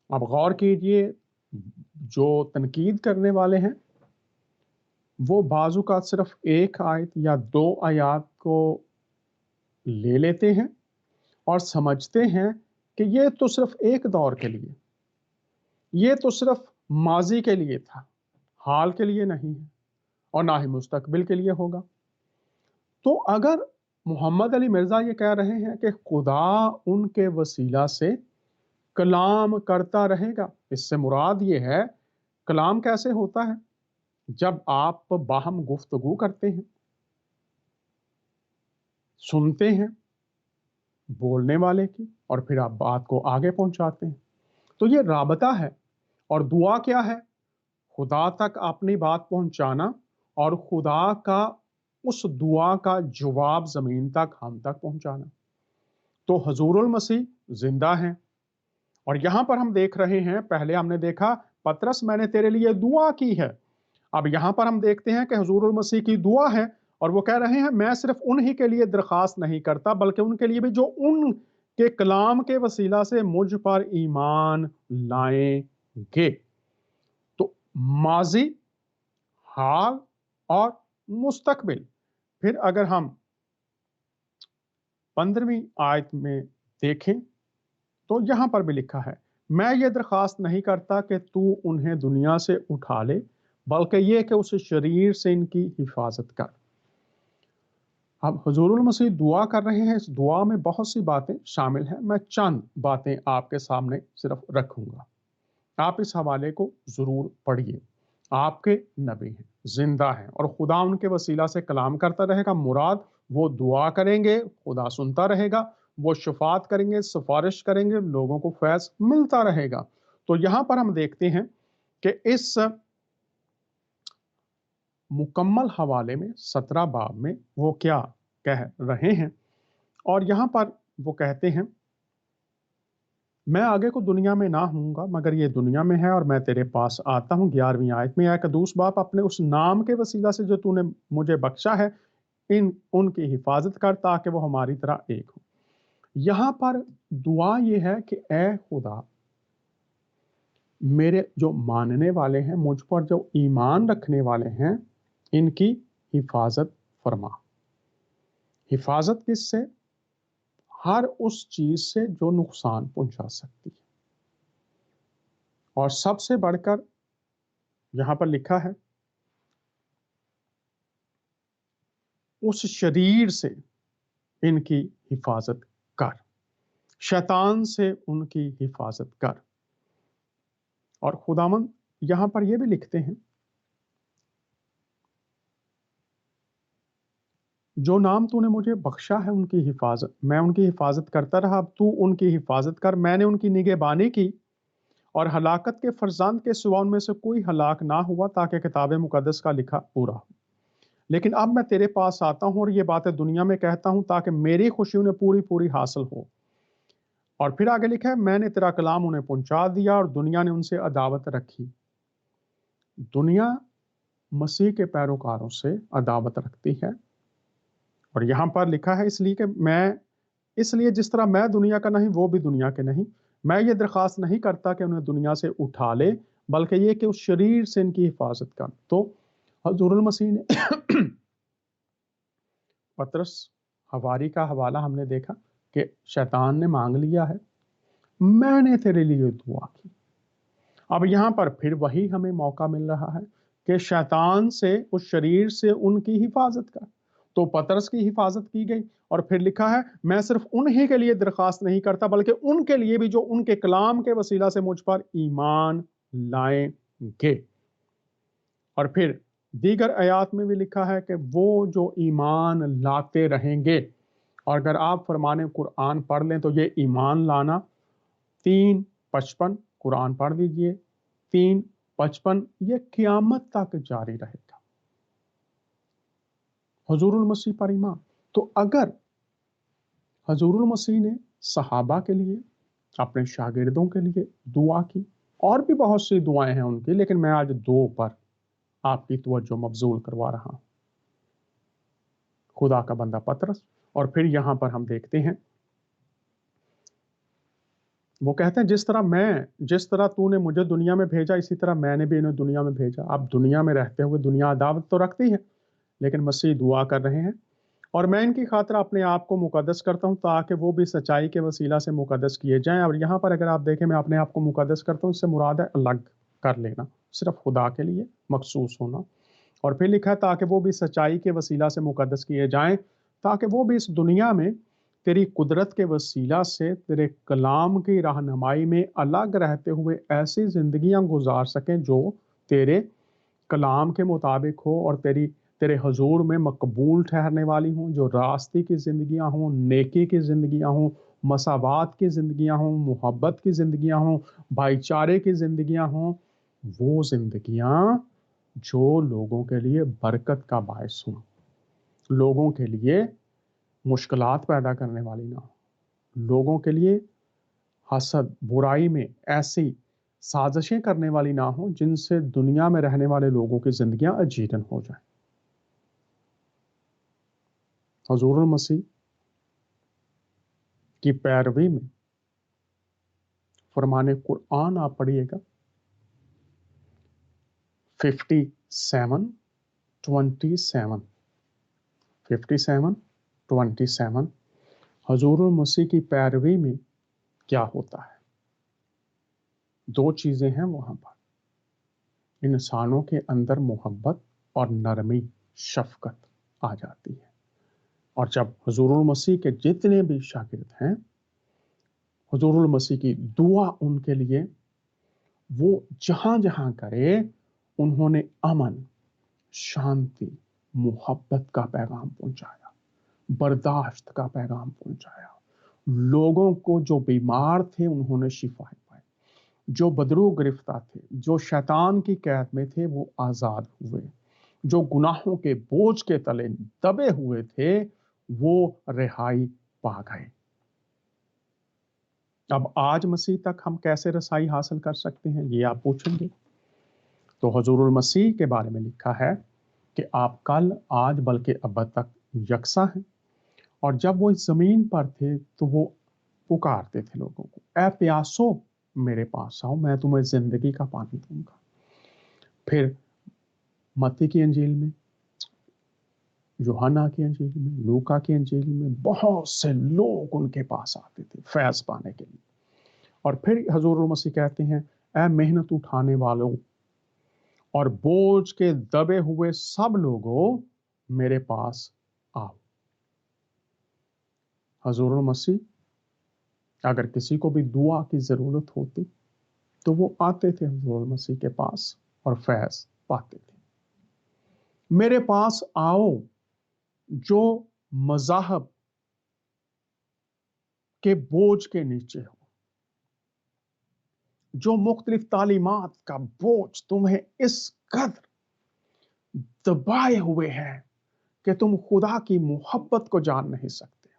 अब गौर कीजिए, जो तनकीद करने वाले हैं وہ बाज़ औक़ात सिर्फ एक आयत या 2 आयत को ले लेते हैं और समझते हैं कि ये तो सिर्फ एक दौर के लिए, ये तो सिर्फ माज़ी के लिए था, हाल के लिए नहीं है और ना ही मुस्तकबिल के लिए होगा। तो अगर मोहम्मद अली मिर्ज़ा ये कह रहे हैं कि खुदा उनके वसीला से कलाम करता रहेगा, इससे मुराद ये है कलाम कैसे होता है? जब आप बाहम गुफ्तगू करते हैं, सुनते हैं बोलने वाले की और फिर आप बात को आगे पहुंचाते हैं, तो ये राबता है। और दुआ क्या है? खुदा तक अपनी बात पहुंचाना और खुदा का उस दुआ का जवाब ज़मीन तक हम तक पहुंचाना। तो हुज़ूरुल मसीह जिंदा हैं और यहाँ पर हम देख रहे हैं, पहले हमने देखा पतरस मैंने तेरे लिए दुआ की है, अब यहाँ पर हम देखते हैं कि हुज़ूरुल मसीह की दुआ है और वो कह रहे हैं मैं सिर्फ उन्हीं के लिए दरख्वास्त नहीं करता बल्कि उनके लिए भी जो उनके कलाम के वसीला से मुझ पर ईमान लाएंगे। तो माजी, हाल और मुस्तकबिल। फिर अगर हम 15वीं आयत में देखें तो यहां पर भी लिखा है, मैं ये दरख्वास्त नहीं करता कि तू उन्हें दुनिया से उठा ले बल्कि ये कि उस शरीर से इनकी हिफाजत कर। अब हुज़ूरुल मसीह दुआ कर रहे हैं, इस दुआ में बहुत सी बातें शामिल हैं, मैं चंद बातें आपके सामने सिर्फ रखूंगा। आप इस हवाले को ज़रूर पढ़िए। आपके नबी हैं, जिंदा हैं और खुदा उनके वसीला से कलाम करता रहेगा। मुराद वो दुआ करेंगे, खुदा सुनता रहेगा, वो शफात करेंगे, सिफारिश करेंगे, लोगों को फैज़ मिलता रहेगा। तो यहाँ पर हम देखते हैं कि इस मुकम्मल हवाले में 17 बाब में वो क्या कह रहे हैं और यहाँ पर वो कहते हैं, मैं आगे को दुनिया में ना हूँगा मगर ये दुनिया में है और मैं तेरे पास आता हूँ। 11वीं आयत में, कदूस बाप अपने उस नाम के वसीला से जो तूने मुझे बख्शा है उनकी हिफाजत कर ताकि वो हमारी तरह एक हो। यहाँ पर दुआ ये है कि ए खुदा, मेरे जो मानने वाले हैं, मुझ पर जो ईमान रखने वाले हैं, इनकी हिफाजत फरमा। हिफाजत किससे? हर उस चीज से जो नुकसान पहुंचा सकती है। और सबसे बढ़कर यहां पर लिखा है, उस शरीर से इनकी हिफाजत कर, शैतान से उनकी हिफाजत कर। और खुदामंद यहां पर यह भी लिखते हैं, जो नाम तूने मुझे बख्शा है उनकी हिफाजत, मैं उनकी हिफाजत करता रहा, अब तू उनकी हिफाजत कर। मैंने उनकी निगहबानी की और हलाकत के फरजंद के सिवा उनमें से कोई हलाक ना हुआ ताकि किताब मुकद्दस का लिखा पूरा हो। लेकिन अब मैं तेरे पास आता हूँ और ये बातें दुनिया में कहता हूँ ताकि मेरी खुशी उन्हें पूरी पूरी हासिल हो। और फिर आगे लिखा है, मैंने तेरा कलाम उन्हें पहुंचा दिया और दुनिया ने उनसे अदावत रखी। दुनिया मसीह के पैरोकारों से अदावत रखती है और यहां पर लिखा है, इसलिए जिस तरह मैं दुनिया का नहीं वो भी दुनिया के नहीं। मैं ये दरख्वास्त नहीं करता कि उन्हें दुनिया से उठा ले बल्कि ये कि उस शरीर से इनकी हिफाजत कर। तो हुज़ूरुल मसीह ने पतरस हवारी का हवाला हमने देखा कि शैतान ने मांग लिया है, मैंने तेरे लिए दुआ की। अब यहां पर फिर वही हमें मौका मिल रहा है कि शैतान से, उस शरीर से उनकी हिफाजत कर। तो पतरस की हिफाजत की गई और फिर लिखा है, मैं सिर्फ उन्हीं के लिए दरख्वास्त नहीं करता बल्कि उनके लिए भी जो उनके कलाम के वसीला से मुझ पर ईमान लाएंगे। और फिर दीगर आयात में भी लिखा है कि वो जो ईमान लाते रहेंगे। और अगर आप फरमाने कुरान पढ़ लें तो ये ईमान लाना 3:55 कुरान पढ़ लीजिए, 3:55 ये क़यामत तक जारी रहेगा। हुज़ूरुल मसीह पर ईमान। तो अगर हुज़ूरुल मसीह ने सहाबा के लिए, अपने शागिर्दों के लिए दुआ की, और भी बहुत सी दुआएं हैं उनकी, लेकिन मैं आज 2 पर आपकी तवज्जो मबजूल करवा रहा हूं। खुदा का बंदा पतरस और फिर यहां पर हम देखते हैं وہ کہتے ہیں جس طرح تو نے مجھے دنیا میں بھیجا اسی طرح میں نے بھی انہیں دنیا میں بھیجا. اب دنیا میں رہتے ہوئے دنیا عداوت تو رکھتی ہے، لیکن مسیح دعا کر رہے ہیں اور میں ان کی خاطر اپنے آپ کو مقدس کرتا ہوں تاکہ وہ بھی سچائی کے وسیلہ سے مقدس کیے جائیں. اور یہاں پر اگر آپ دیکھیں میں اپنے آپ کو مقدس کرتا ہوں، اس سے مراد ہے الگ کر لینا، صرف خدا کے لیے مخصوص ہونا. اور پھر لکھا ہے تاکہ وہ بھی سچائی کے وسیلہ سے مقدس کیے جائیں، تاکہ وہ بھی اس دنیا میں تیری قدرت کے وسیلہ سے تیرے کلام کی رہنمائی میں الگ رہتے ہوئے ایسی زندگیاں گزار سکیں جو تیرے کلام کے مطابق ہو اور تیرے حضور میں مقبول ٹھہرنے والی ہوں، جو راستی کی زندگیاں ہوں، نیکی کی زندگیاں ہوں، مساوات کی زندگیاں ہوں، محبت کی زندگیاں ہوں، بھائی چارے کی زندگیاں ہوں. وہ زندگیاں جو لوگوں کے لیے برکت کا باعث ہوں، لوگوں کے لیے مشکلات پیدا کرنے والی نہ ہوں، لوگوں کے لیے حسد برائی میں ایسی سازشیں کرنے والی نہ ہوں جن سے دنیا میں رہنے والے لوگوں کی زندگیاں اجیرن ہو جائیں. حضور المسیح کی پیروی میں فرمان قرآن آپ پڑھیے گا 57:27 حضور المسیح کی پیروی میں کیا ہوتا ہے؟ دو چیزیں ہیں وہاں پر. انسانوں کے اندر محبت اور نرمی شفقت آ جاتی ہے. اور جب حضور المسیح کے جتنے بھی شاگرد ہیں، حضور المسیح کی دعا ان کے لیے، وہ جہاں جہاں کرے انہوں نے امن، شانتی، محبت کا پیغام پہنچایا، برداشت کا پیغام پہنچایا. لوگوں کو جو بیمار تھے انہوں نے شفا پائی، جو بدرو گرفتہ تھے، جو شیطان کی قید میں تھے وہ آزاد ہوئے، جو گناہوں کے بوجھ کے تلے دبے ہوئے تھے وہ رہائی پا گئے. اب آج مسیح تک ہم کیسے رسائی حاصل کر سکتے ہیں یہ آپ پوچھیں گے. تو حضور المسیح کے بارے میں لکھا ہے کہ آپ کل آج بلکہ ابد تک یکساں ہیں. اور جب وہ اس زمین پر تھے تو وہ پکارتے تھے لوگوں کو، اے پیاسو میرے پاس آؤ، میں تمہیں زندگی کا پانی دوں گا. پھر متی کی انجیل میں، یوحنا کی انجیل میں، لوکا کی انجیل میں بہت سے لوگ ان کے پاس آتے تھے فیض پانے کے لیے. اور پھر حضور المسیح کہتے ہیں اے محنت اٹھانے والوں اور بوجھ کے دبے ہوئے سب لوگوں میرے پاس آؤ. حضور المسیح اگر کسی کو بھی دعا کی ضرورت ہوتی تو وہ آتے تھے حضور المسیح کے پاس اور فیض پاتے تھے. میرے پاس آؤ جو مذاہب کے بوجھ کے نیچے ہو، جو مختلف تعلیمات کا بوجھ تمہیں اس قدر دبائے ہوئے ہے کہ تم خدا کی محبت کو جان نہیں سکتے،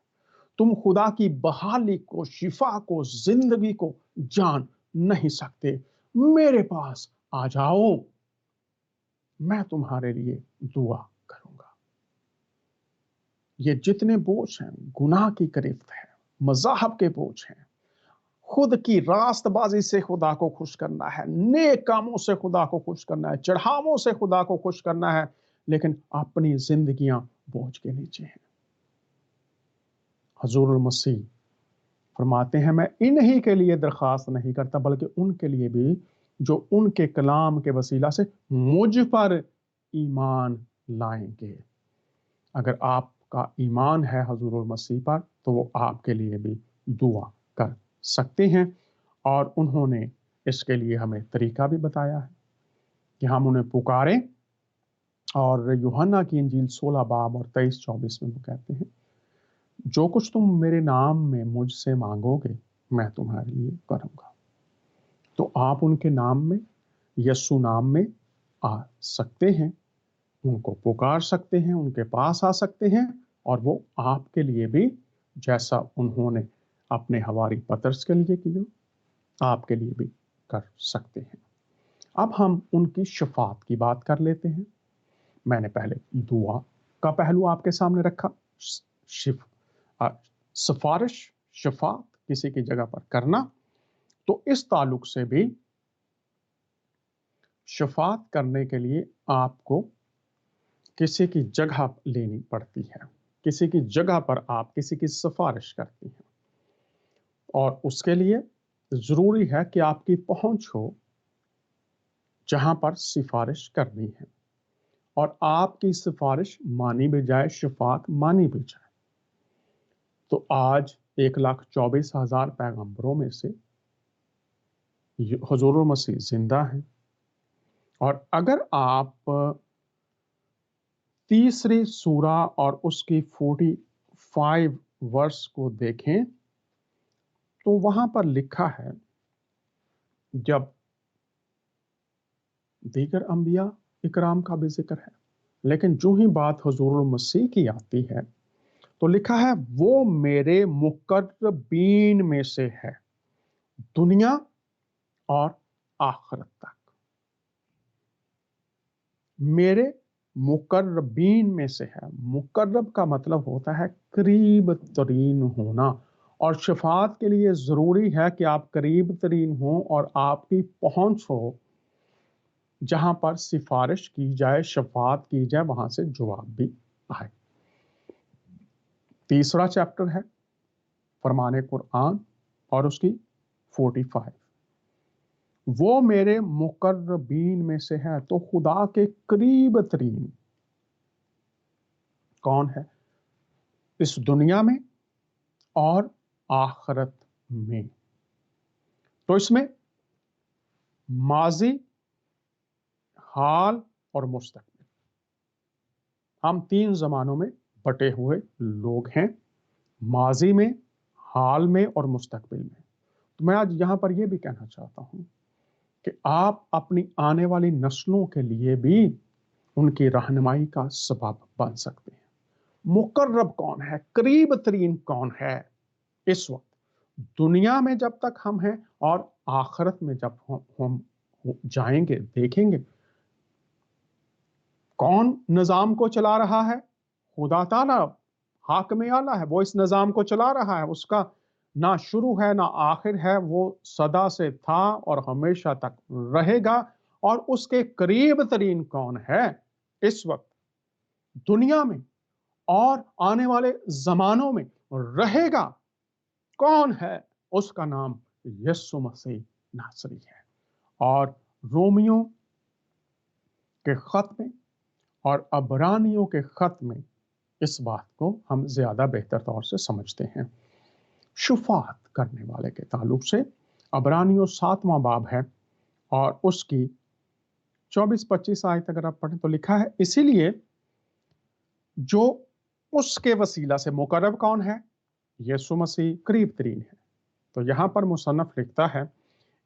تم خدا کی بحالی کو، شفا کو، زندگی کو جان نہیں سکتے. میرے پاس آ جاؤ، میں تمہارے لیے دعا کروں گا. یہ جتنے بوجھ ہیں، گناہ کی گرفت ہے، مذاہب کے بوجھ ہیں، خود کی راست بازی سے خدا کو خوش کرنا ہے، نیک کاموں سے خدا کو خوش کرنا ہے، چڑھاووں سے خدا کو خوش کرنا ہے، لیکن اپنی زندگیاں بوجھ کے نیچے ہیں. حضور المسیح فرماتے ہیں میں انہی کے لیے درخواست نہیں کرتا بلکہ ان کے لیے بھی جو ان کے کلام کے وسیلہ سے مجھ پر ایمان لائیں گے. اگر آپ کا ایمان ہے حضور المسیح پر تو وہ آپ کے لیے بھی دعا کر سکتے ہیں. اور انہوں نے اس کے لیے ہمیں طریقہ بھی بتایا ہے کہ ہم انہیں پکاریں. اور یوحنا کی انجیل 16 باب اور 23-24 میں وہ کہتے ہیں جو کچھ تم میرے نام میں مجھ سے مانگو گے میں تمہارے لیے کروں گا. تو آپ ان کے نام میں، یسوع نام میں آ سکتے ہیں، ان کو پکار سکتے ہیں، ان کے پاس آ سکتے ہیں، اور وہ آپ کے لیے بھی جیسا انہوں نے اپنے حواری پطرس کے لیے کیا آپ کے لیے بھی کر سکتے ہیں. اب ہم ان کی شفاعت کی بات کر لیتے ہیں. میں نے پہلے دعا کا پہلو آپ کے سامنے رکھا، سفارش، شفاعت کسی کی جگہ پر کرنا. तो इस ताल्लुक से भी शफात करने के लिए आपको किसी की जगह लेनी पड़ती है, किसी की जगह पर आप किसी की सिफारिश करती हैं, और उसके लिए ज़रूरी है कि आपकी पहुंच हो जहां पर सिफारिश करनी है, और आपकी सिफारिश मानी भी जाए, शफात मानी भी जाए। तो आज 1,24,000 पैगंबरों में से हुजूर मसीह जिंदा हैं, और अगर आप तीसरी सूरा और उसकी 45 वर्स को देखें तो वहां पर लिखा है, जब दीगर अंबिया इकराम का भी जिक्र है, लेकिन जो ही बात हुजूर मसीह की आती है तो लिखा है वो मेरे मुकर्रबीन में से है, दुनिया और आखिरत तक। मेरे मुकर्रबीन में से है। मुकर्रब का मतलब होता है करीब तरीन होना, और शफात के लिए ज़रूरी है कि आप करीब तरीन हो और आपकी पहुंच हो जहां पर सिफारिश की जाए, शफात की जाए, वहां से जवाब भी आए। तीसरा चैप्टर है फरमाने कुरान और उसकी 45। वो मेरे मुकर्रबीन में से है, तो खुदा के करीब तरीन कौन है इस दुनिया में और आखिरत में? तो इसमें माजी, हाल और मुस्तकबिल, हम 3 जमानों में बटे हुए लोग हैं, माजी में, हाल में और मुस्तकबिल में। तो मैं आज यहां पर यह भी कहना चाहता हूं कि आप अपनी आने वाली नस्लों के लिए भी उनकी रहनुमाई का सबब बन सकते हैं। मुकर्रब कौन है, करीब तरीन कौन है इस वक्त दुनिया में जब तक हम हैं, और आखिरत में जब हम जाएंगे, देखेंगे कौन निजाम को चला रहा है। खुदा ताला हाकिम आला है, वो इस निजाम को चला रहा है, उसका ना शुरू है ना आखिर है, वो सदा से था और हमेशा तक रहेगा। और उसके करीब तरीन कौन है इस वक्त दुनिया में और आने वाले जमानों में रहेगा कौन है, उसका नाम यीशु मसीह नासरी है। और रोमियो के खत में और अबरानियों के खत में इस बात को हम ज्यादा बेहतर तौर से समझते हैं। शुफात करने वाले के ताल्लुक से अबरानियों 7वां बाब है और उसकी 24-25 आयत अगर आप पढ़ें तो लिखा है, इसीलिए जो उसके वसीला से, मुकर्रब कौन है, यीशु मसीह करीब तरीन है। तो यहां पर मुसन्नफ लिखता है,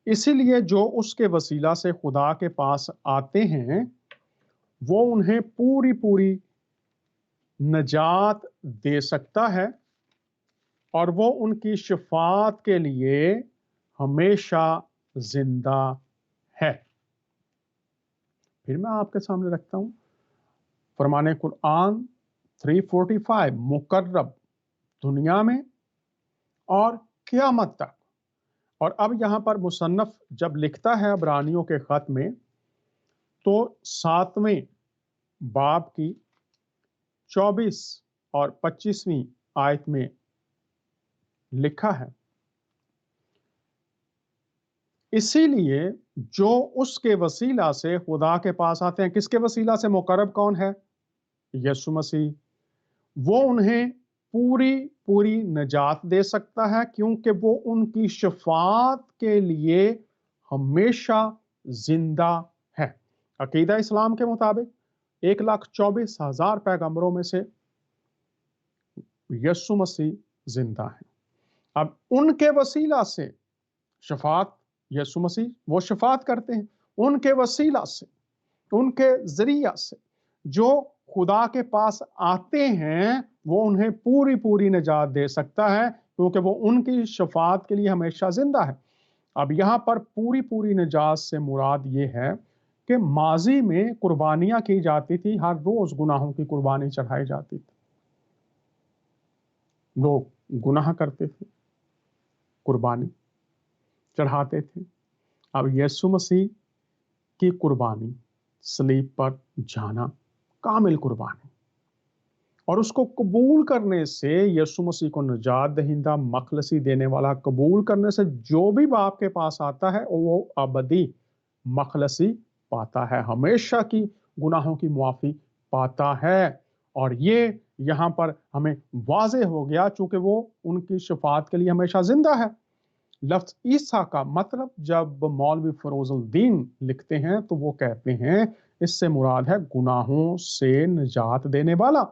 इसीलिए जो उसके वसीला से खुदा के पास आते हैं वो उन्हें पूरी पूरी नजात दे सकता है, और वो उनकी शफात के लिए हमेशा जिंदा है। फिर मैं आपके सामने रखता हूं फरमाने कुरान 345, मुकर्रब दुनिया में और क़यामत तक। और अब यहां पर मुसन्नफ जब लिखता है अबरानियों के खत में, तो 7वें बाब की 24 और 25वीं आयत में लिखा है, इसीलिए जो उसके वसीला से खुदा के पास आते हैं, किसके वसीला से, मुकर्रब कौन है, यीशु मसीह, वो उन्हें पूरी पूरी नजात दे सकता है, क्योंकि वो उनकी शफात के लिए हमेशा जिंदा है। अकीदा इस्लाम के मुताबिक 1,24,000 पैगंबरों में से यीशु मसीह जिंदा है। अब उनके वसीला से शफात, यीशु मसीह वो शफात करते हैं, उनके वसीला से, उनके जरिया से जो खुदा के पास आते हैं वो उन्हें पूरी पूरी निजात दे सकता है, क्योंकि वो उनकी शफात के लिए हमेशा जिंदा है। अब यहां पर पूरी पूरी निजात से मुराद ये है कि माजी में कुर्बानियां की जाती थी, हर रोज गुनाहों की कुर्बानी चढ़ाई जाती थी, लोग गुनाह करते थे, कुर्बानी चढ़ाते थे। अब यीशु मसीह की कुर्बानी, सलीब पर जाना, कामिल कुर्बानी, और उसको कबूल करने से, यीशु मसीह को निजात दहिंदा मखलसी देने वाला कबूल करने से जो भी बाप के पास आता है वो अबदी मखलसी पाता है, हमेशा की गुनाहों की मुआफ़ी पाता है। और ये यहाँ पर हमें वाज़ेह हो गया, चूंकि वो उनकी शफात के लिए हमेशा जिंदा है। लफ्ज़ ईसा का मतलब जब मौलवी फरोजुद्दीन लिखते हैं तो वो कहते हैं इससे मुराद है गुनाहों से निजात देने वाला,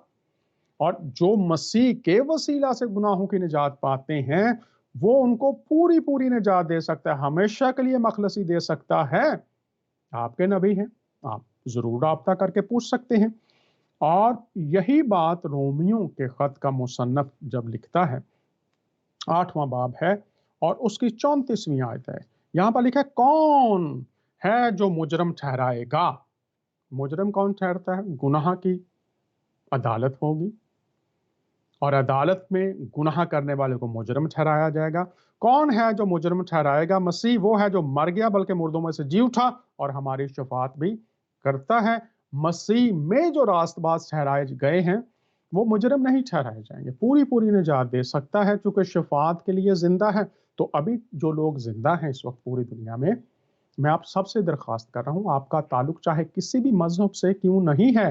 और जो मसीह के वसीला से गुनाहों की निजात पाते हैं वो उनको पूरी पूरी निजात दे सकता है, हमेशा के लिए मखलसी दे सकता है। आपके नबी हैं, आप जरूर राब्ता करके पूछ सकते हैं। और यही बात रोमियों के खत का मुसन्नफ जब लिखता है, 8वां बाब है और उसकी 34वीं आयत है, यहां पर लिखा है कौन है जो मुजरम ठहराएगा। मुजरम कौन ठहरता है? गुनाह की अदालत होगी और अदालत में गुनाह करने वाले को मुजरम ठहराया जाएगा। कौन है जो मुजरम ठहराएगा? मसीह वो है जो मर गया बल्कि मुर्दों में से जी उठा और हमारी शफात भी करता है। मसीह में जो रास्तबाज ठहराए गए हैं वो मुजरम नहीं ठहराए जाएंगे, पूरी पूरी निजात दे सकता है चूंकि शफात के लिए जिंदा है। तो अभी जो लोग जिंदा हैं इस वक्त पूरी दुनिया में, मैं आप सबसे दरख्वास्त कर रहा हूं, आपका ताल्लुक चाहे किसी भी मजहब से क्यों नहीं है,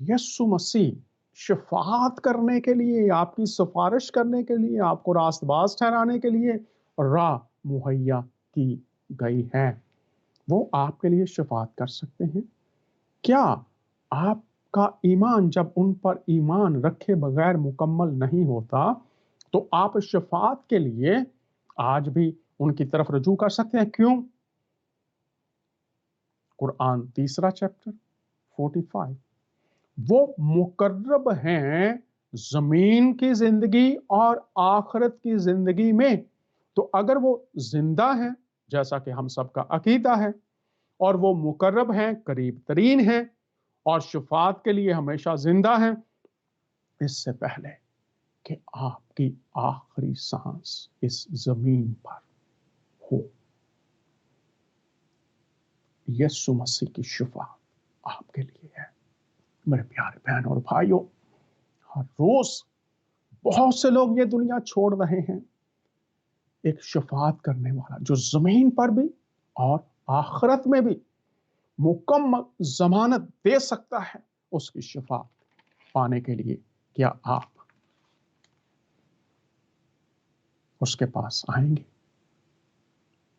यीशु मसीह शफात करने के लिए, आपकी सिफारिश करने के लिए, आपको रास्तबाज ठहराने के लिए राह मुहैया की गई है। वो आपके लिए शफात कर सकते हैं। क्या आपका ईमान जब उन पर ईमान रखे बगैर मुकम्मल नहीं होता तो आप शफात के लिए आज भी उनकी तरफ रजू कर सकते हैं? क्यों? कुरान 3 चैप्टर 45, वो मुकर्रब हैं जमीन की जिंदगी और आखिरत की जिंदगी में। तो अगर वो जिंदा हैं जैसा कि हम सबका अकीदा है और वो मुकर्रब हैं, करीब तरीन हैं और शफात के लिए हमेशा जिंदा हैं, इससे पहले कि आपकी आखिरी सांस इस जमीन पर हो, यीशु मसीह की शफात आपके लिए है। मेरे प्यारे बहन और भाइयों, हर रोज बहुत से लोग ये दुनिया छोड़ रहे हैं, एक शफात करने वाला जो जमीन पर भी और आखिरत में भी मुकम्मल जमानत दे सकता है, उसकी शफात पाने के लिए क्या आप उसके पास आएंगे?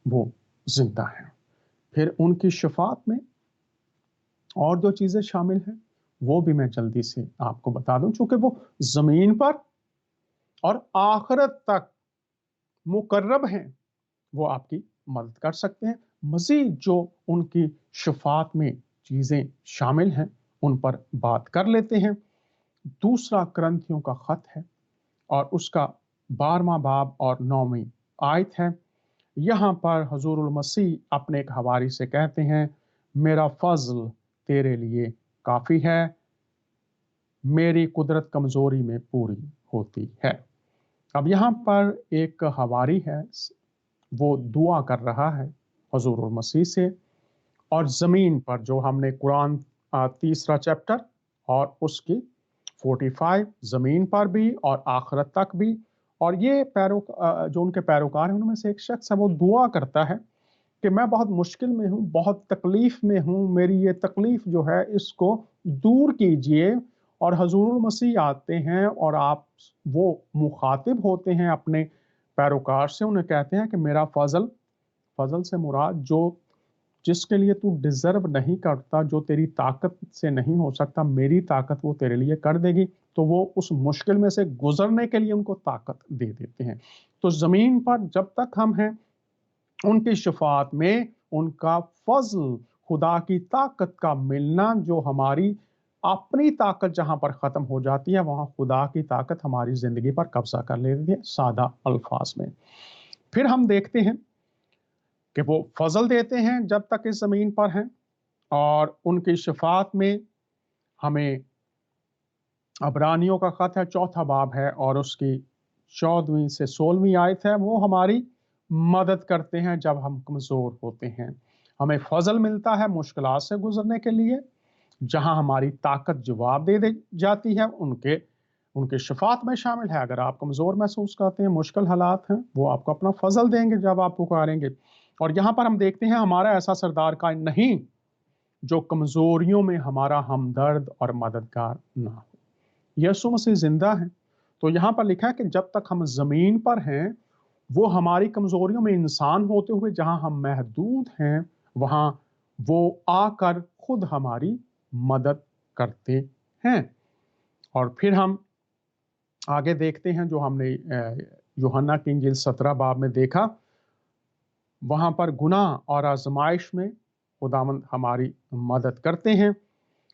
वो जिंदा है। फिर उनकी शफात में और जो चीजें शामिल हैं वो भी मैं जल्दी से आपको बता दूं, चूंकि वो जमीन पर और आखिरत तक मुकर्रब हैं, वो आपकी मदद कर सकते हैं। मजीद जो उनकी शफात में चीजें शामिल हैं उन पर बात कर लेते हैं। दूसरा करंथियों का खत है और उसका 12वां बाब और 9वीं आयत है। यहाँ पर हजूरुल मसीह अपने एक हवारी से कहते हैं, मेरा फजल तेरे लिए काफी है, मेरी कुदरत कमजोरी में पूरी होती है। अब यहाँ पर एक हवारी है, वो दुआ कर रहा है हजूरुल मसीह से, और जमीन पर जो हमने कुरान 3 चैप्टर और उसकी 45, जमीन पर भी और आखिरत तक भी, और ये जो उनके पैरोकार हैं उनमें से एक शख्स है, वो दुआ करता है कि मैं बहुत मुश्किल में हूँ, बहुत तकलीफ में हूँ, मेरी ये तकलीफ जो है इसको दूर कीजिए। और हजूरुल मसीह आते हैं और आप वो मुखातिब होते हैं अपने पैरोकार से, उन्हें कहते हैं कि मेरा फजल, फजल से मुराद जो जिसके लिए तू डिजर्व नहीं करता, जो तेरी ताकत से नहीं हो सकता, मेरी ताकत वो तेरे लिए कर देगी। तो वो उस मुश्किल में से गुजरने के लिए उनको ताकत दे देते हैं। तो जमीन पर जब तक हम हैं उनकी शफात में उनका फजल, खुदा की ताकत का मिलना, जो हमारी अपनी ताकत जहां पर खत्म हो जाती है वहां खुदा की ताकत हमारी जिंदगी पर कब्जा कर लेती है, सादा अल्फाज में। फिर हम देखते हैं कि वो फजल देते हैं जब तक इस जमीन पर हैं, और उनकी शफात में हमें अबरानियों का खत है, 4 बाब है और उसकी 14वीं से 16वीं आयत है, वो हमारी मदद करते हैं जब हम कमज़ोर होते हैं। हमें फ़ज़ल मिलता है मुश्किलात से गुज़रने के लिए, जहाँ हमारी ताकत जवाब दे जाती है, उनके शफ़ात में शामिल है। अगर आप कमज़ोर महसूस करते हैं, मुश्किल हालात हैं, वो आपको अपना फ़ज़ल देंगे जब आप पुकारेंगे। और यहाँ पर हम देखते हैं हमारा ऐसा सरदार कायम नहीं, जो कमज़ोरियों में हमारा हमदर्द और मददगार ना हो। यीशु मसीह ज़िंदा हैं। तो यहाँ पर लिखा है कि जब तक हम ज़मीन पर हैं, वो हमारी कमज़ोरियों में इंसान होते हुए जहाँ हम महदूद हैं, वहाँ वो आकर खुद हमारी मदद करते हैं। और फिर हम आगे देखते हैं जो हमने यूहन्ना की इंजील 17 बाब में देखा, वहाँ पर गुनाह और आज़माइश में खुदावंद हमारी मदद करते हैं।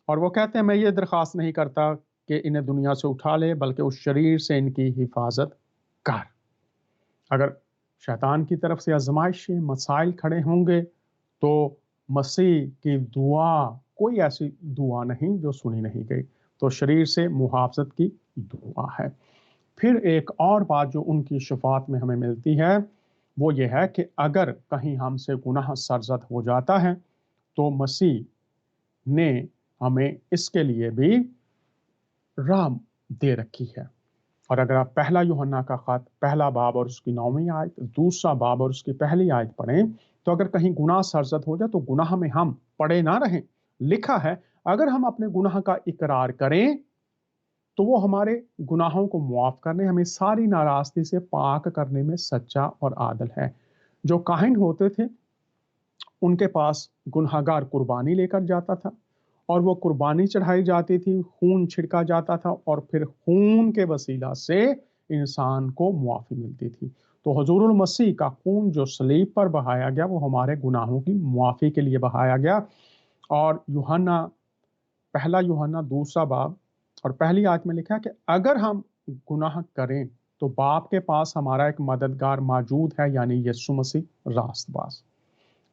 और वो कहते हैं मैं ये दरख्वास्त नहीं करता कि इन्हें दुनिया से उठा ले, बल्कि उस शरीर से इनकी हिफाजत कर। अगर शैतान की तरफ से आजमाइशें मसाइल खड़े होंगे तो मसीह की दुआ कोई ऐसी दुआ नहीं जो सुनी नहीं गई। तो शरीर से मुहाफ़ज़त की दुआ है। फिर एक और बात जो उनकी शफात में हमें मिलती है वो ये है कि अगर कहीं हमसे गुनाह सरज़द हो जाता है तो मसीह ने हमें इसके लिए भी राह दे रखी है। और अगर आप पहला यूहन्ना का खत पहला बाब और उसकी 9वीं आयत, दूसरा बाब और उसकी पहली आयत पढ़ें तो अगर कहीं गुनाह सरज़द हो जाए तो गुनाह में हम पड़े ना रहें। लिखा है अगर हम अपने गुनाह का इकरार करें तो वो हमारे गुनाहों को मुआफ़ करने, हमें सारी नाराज़गी से पाक करने में सच्चा और आदल है। जो काहिन होते थे उनके पास गुनहगार कुर्बानी लेकर जाता था और वो कुर्बानी चढ़ाई जाती थी, खून छिड़का जाता था और फिर खून के वसीला से इंसान को मुआफ़ी मिलती थी। तो हुज़ूरुल मसीह का खून जो सलीब पर बहाया गया वो हमारे गुनाहों की मुआफ़ी के लिए बहाया गया। और पहला यूहन्ना दूसरा बाब और पहली आयत में लिखा है कि अगर हम गुनाह करें तो बाप के पास हमारा एक मददगार मौजूद है, यानी यीशु मसीह रास्तबाज़।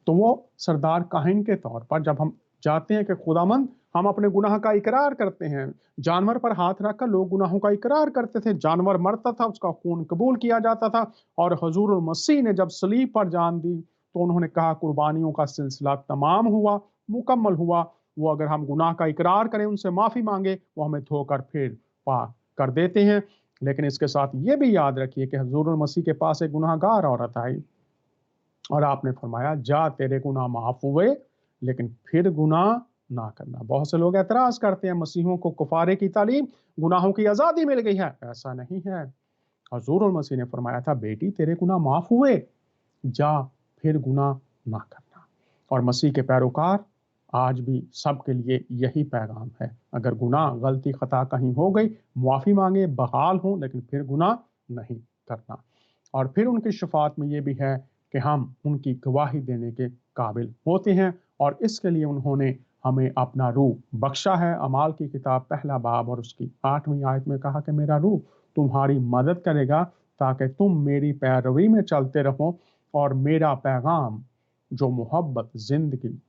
तो वो सरदार काहिन के तौर पर जब हम जाते हैं कि खुदामंद हम अपने गुनाह का इकरार करते हैं, जानवर पर हाथ रखकर लोग गुनाहों का इकरार करते थे, जानवर मरता था, उसका खून कबूल किया जाता था। और हुजूर मसीह ने जब सलीब पर जान दी तो उन्होंने कहा कुर्बानियों का सिलसिला तमाम हुआ, मुकम्मल हुआ। वो अगर हम गुनाह का इकरार करें, उनसे माफ़ी मांगे, वो हमें धोकर फिर पाक कर देते हैं। लेकिन इसके साथ ये भी याद रखिए कि हुजूर मसीह के पास एक गुनाहगार औरत आई और आपने फरमाया जा तेरे गुनाह माफ हुए, लेकिन फिर गुनाह ना करना। बहुत से लोग एतराज करते हैं मसीहों को कुफारे की तालीम, गुनाहों की आज़ादी मिल गई है। ऐसा नहीं है। हुजूर मसीह ने फरमाया था बेटी तेरे गुनाह माफ हुए, जा फिर गुनाह ना करना। और मसीह के पैरोकार आज भी सबके लिए यही पैगाम है। अगर गुनाह गलती खता कहीं हो गई, मुआफ़ी मांगे, बहाल हों, लेकिन फिर गुनाह नहीं करना। और फिर उनकी शफात में ये भी है कि हम उनकी गवाही देने के काबिल होते हैं और इसके लिए उन्होंने हमें अपना रूह बख्शा है। अमाल की किताब पहला बाब और उसकी 8वीं आयत में कहा कि मेरा रूह तुम्हारी मदद करेगा ताकि तुम मेरी पैरवी में चलते रहो और मेरा पैगाम जो मोहब्बत जिंदगी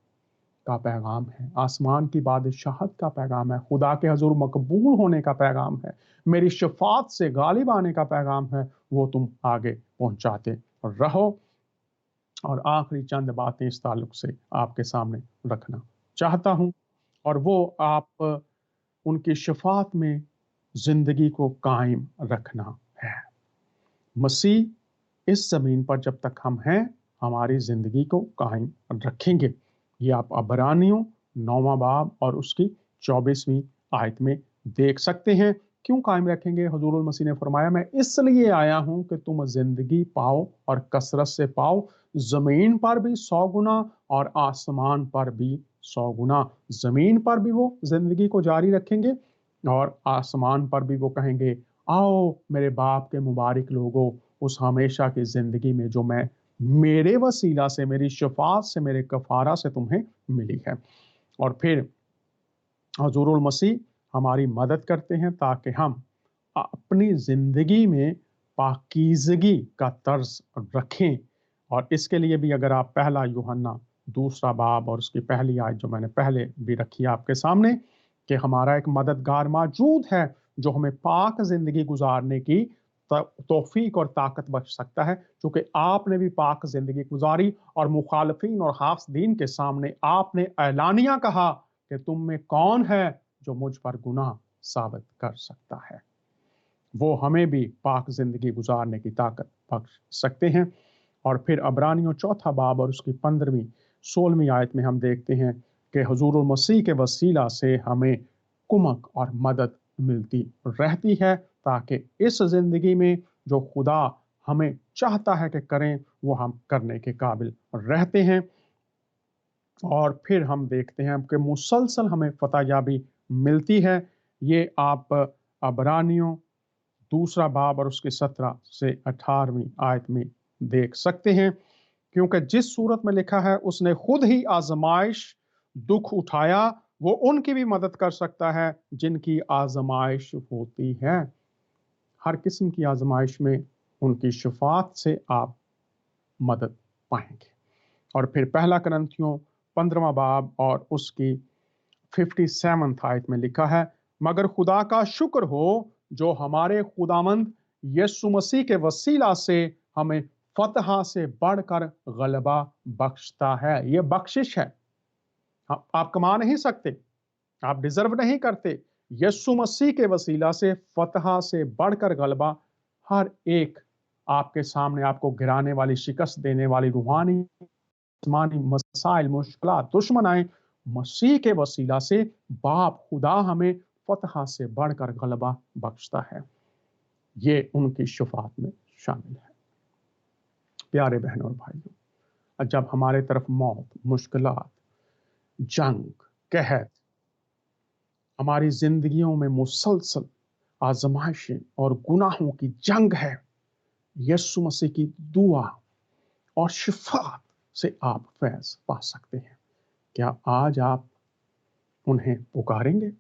का पैगाम है, आसमान की बादशाहत का पैगाम है, खुदा के हजूर मकबूल होने का पैगाम है, मेरी शफात से गालिब आने का पैगाम है, वो तुम आगे पहुंचाते रहो। और आखिरी चंद बातें इस ताल्लुक से आपके सामने रखना चाहता हूं और वो आप उनकी शफात में जिंदगी को कायम रखना है। मसीह इस ज़मीन पर जब तक हम हैं हमारी ज़िंदगी को कायम रखेंगे। ये आप अबरानियों 9वां बाब और उसकी 24वीं आयत में देख सकते हैं। क्यों कायम रखेंगे? हुजूरुल मसीह ने फरमाया मैं इसलिए आया हूं कि तुम ज़िंदगी पाओ और कसरत से पाओ, ज़मीन पर भी 100 गुना और आसमान पर भी 100 गुना। ज़मीन पर भी वो ज़िंदगी को जारी रखेंगे और आसमान पर भी वो कहेंगे आओ मेरे बाप के मुबारक लोगों, उस हमेशा की ज़िंदगी में जो मैं मेरे वसीला से, मेरी शफात से, मेरे कफारा से तुम्हें मिली है। और फिर हुजूरुल मसीह हमारी मदद करते हैं ताकि हम अपनी ज़िंदगी में पाकीज़गी का तर्ज रखें। और इसके लिए भी अगर आप पहला यूहन्ना दूसरा बाब और उसकी पहली आयत जो मैंने पहले भी रखी आपके सामने कि हमारा एक मददगार मौजूद है जो हमें पाक ज़िंदगी गुजारने की तौफीक और ताकत बख्श सकता है, क्योंकि आपने भी पाक जिंदगी गुजारी और मुखालफीन और हासदीन के सामने आपने ऐलानिया कहा कि तुम में कौन है जो मुझ पर गुनाह साबित कर सकता है। वो हमें भी पाक जिंदगी गुजारने की ताकत बख्श सकते हैं। और फिर अबरानियों 4 बाब और उसकी 15वीं 16वीं आयत में हम देखते हैं कि हुजूर मसीह के वसीला से हमें कुमक और मदद मिलती रहती है, ताकि इस ज़िंदगी में जो खुदा हमें चाहता है कि करें वो हम करने के काबिल रहते हैं। और फिर हम देखते हैं कि मुसलसल हमें फतहयाबी मिलती है। ये आप अबरानियों 2 बाब और उसके 17 से 18वीं आयत में देख सकते हैं, क्योंकि जिस सूरत में लिखा है उसने खुद ही आजमाइश दुख उठाया, वो उनकी भी मदद कर सकता है जिनकी आजमाइश होती है। हर किस्म की आजमाइश में उनकी शफात से आप मदद पाएंगे। और फिर पहला करंथियों 15वां बाब और उसकी 57 आयत में लिखा है, मगर खुदा का शुक्र हो जो हमारे खुदामंद यीशु मसीह के वसीला से हमें फतह से बढ़कर गलबा बख्शता है। ये बख्शिश है, आप कमा नहीं सकते, आप डिजर्व नहीं करते। यीशु मसीह के वसीला से फतह से बढ़कर गलबा, हर एक आपके सामने आपको गिराने वाली, शिकस्त देने वाली रूहानी जिस्मानी मसाइल, मुश्किलात, दुश्मन आए, मसीह के वसीला से बाप खुदा हमें फतह से बढ़कर गलबा बख्शता है। ये उनकी शफात में शामिल है। प्यारे बहनों और भाइयों, जब हमारे तरफ मौत, मुश्किलात, जंग, कहत, हमारी जिंदगियों में मुसलसल आजमाइशें और गुनाहों की जंग है, यीशु मसीह की दुआ और शिफात से आप फैज पा सकते हैं। क्या आज आप उन्हें पुकारेंगे?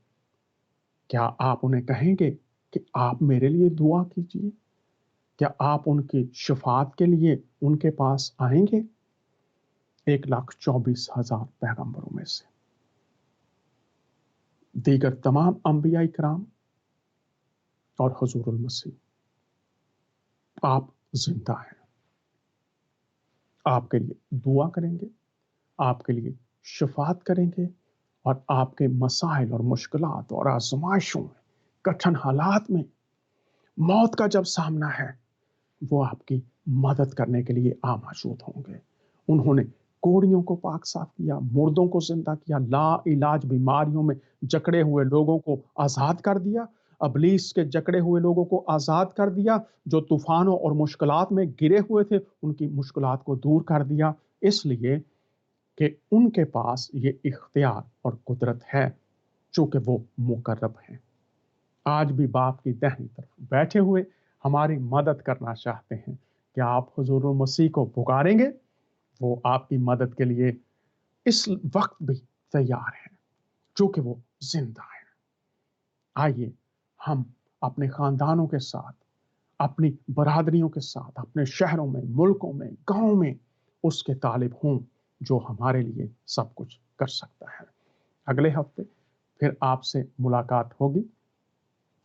क्या आप उन्हें कहेंगे कि आप मेरे लिए दुआ कीजिए? क्या आप उनकी शफात के लिए उनके पास आएंगे? 1,24,000 पैगंबरों में से दीगर तमाम अंबिया इकराम और हुजूरुल मसीह, आप जिंदा हैं, आपके लिए दुआ करेंगे, आपके लिए शफात करेंगे, और आपके मसाइल और मुश्किलात और आजमाइशों में, कठिन हालात में, मौत का जब सामना है, वो आपकी मदद करने के लिए मौजूद होंगे। उन्होंने कोड़ियों को पाक साफ किया, मुर्दों को जिंदा किया, ला इलाज बीमारियों में जकड़े हुए लोगों को आज़ाद कर दिया, अबलीस के जकड़े हुए लोगों को आज़ाद कर दिया, जो तूफानों और मुश्किलात में गिरे हुए थे उनकी मुश्किलात को दूर कर दिया, इसलिए कि उनके पास ये इख्तियार और कुदरत है, चूँकि वो मुकर्रब हैं। आज भी बाप की दाहिनी तरफ बैठे हुए हमारी मदद करना चाहते हैं। क्या आप हुजूर मसीह को पुकारेंगे? वो आपकी मदद के लिए इस वक्त भी तैयार हैं, चूँकि वो जिंदा है। आइए हम अपने खानदानों के साथ, अपनी बरादरियों के साथ, अपने शहरों में, मुल्कों में, गाँव में उसके तालिब हों जो हमारे लिए सब कुछ कर सकता है। अगले हफ्ते फिर आपसे मुलाकात होगी।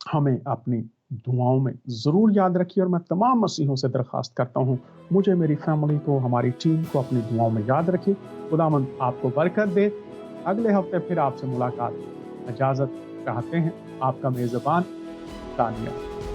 हमें अपनी दुआओं में ज़रूर याद रखिए, और मैं तमाम मसीहों से दरख्वास्त करता हूँ, मुझे, मेरी फैमिली को, हमारी टीम को अपनी दुआओं में याद रखिए। खुदावंद आपको बरकत दे। अगले हफ्ते फिर आपसे मुलाकात। इजाज़त चाहते हैं आपका मेज़बान दानिया।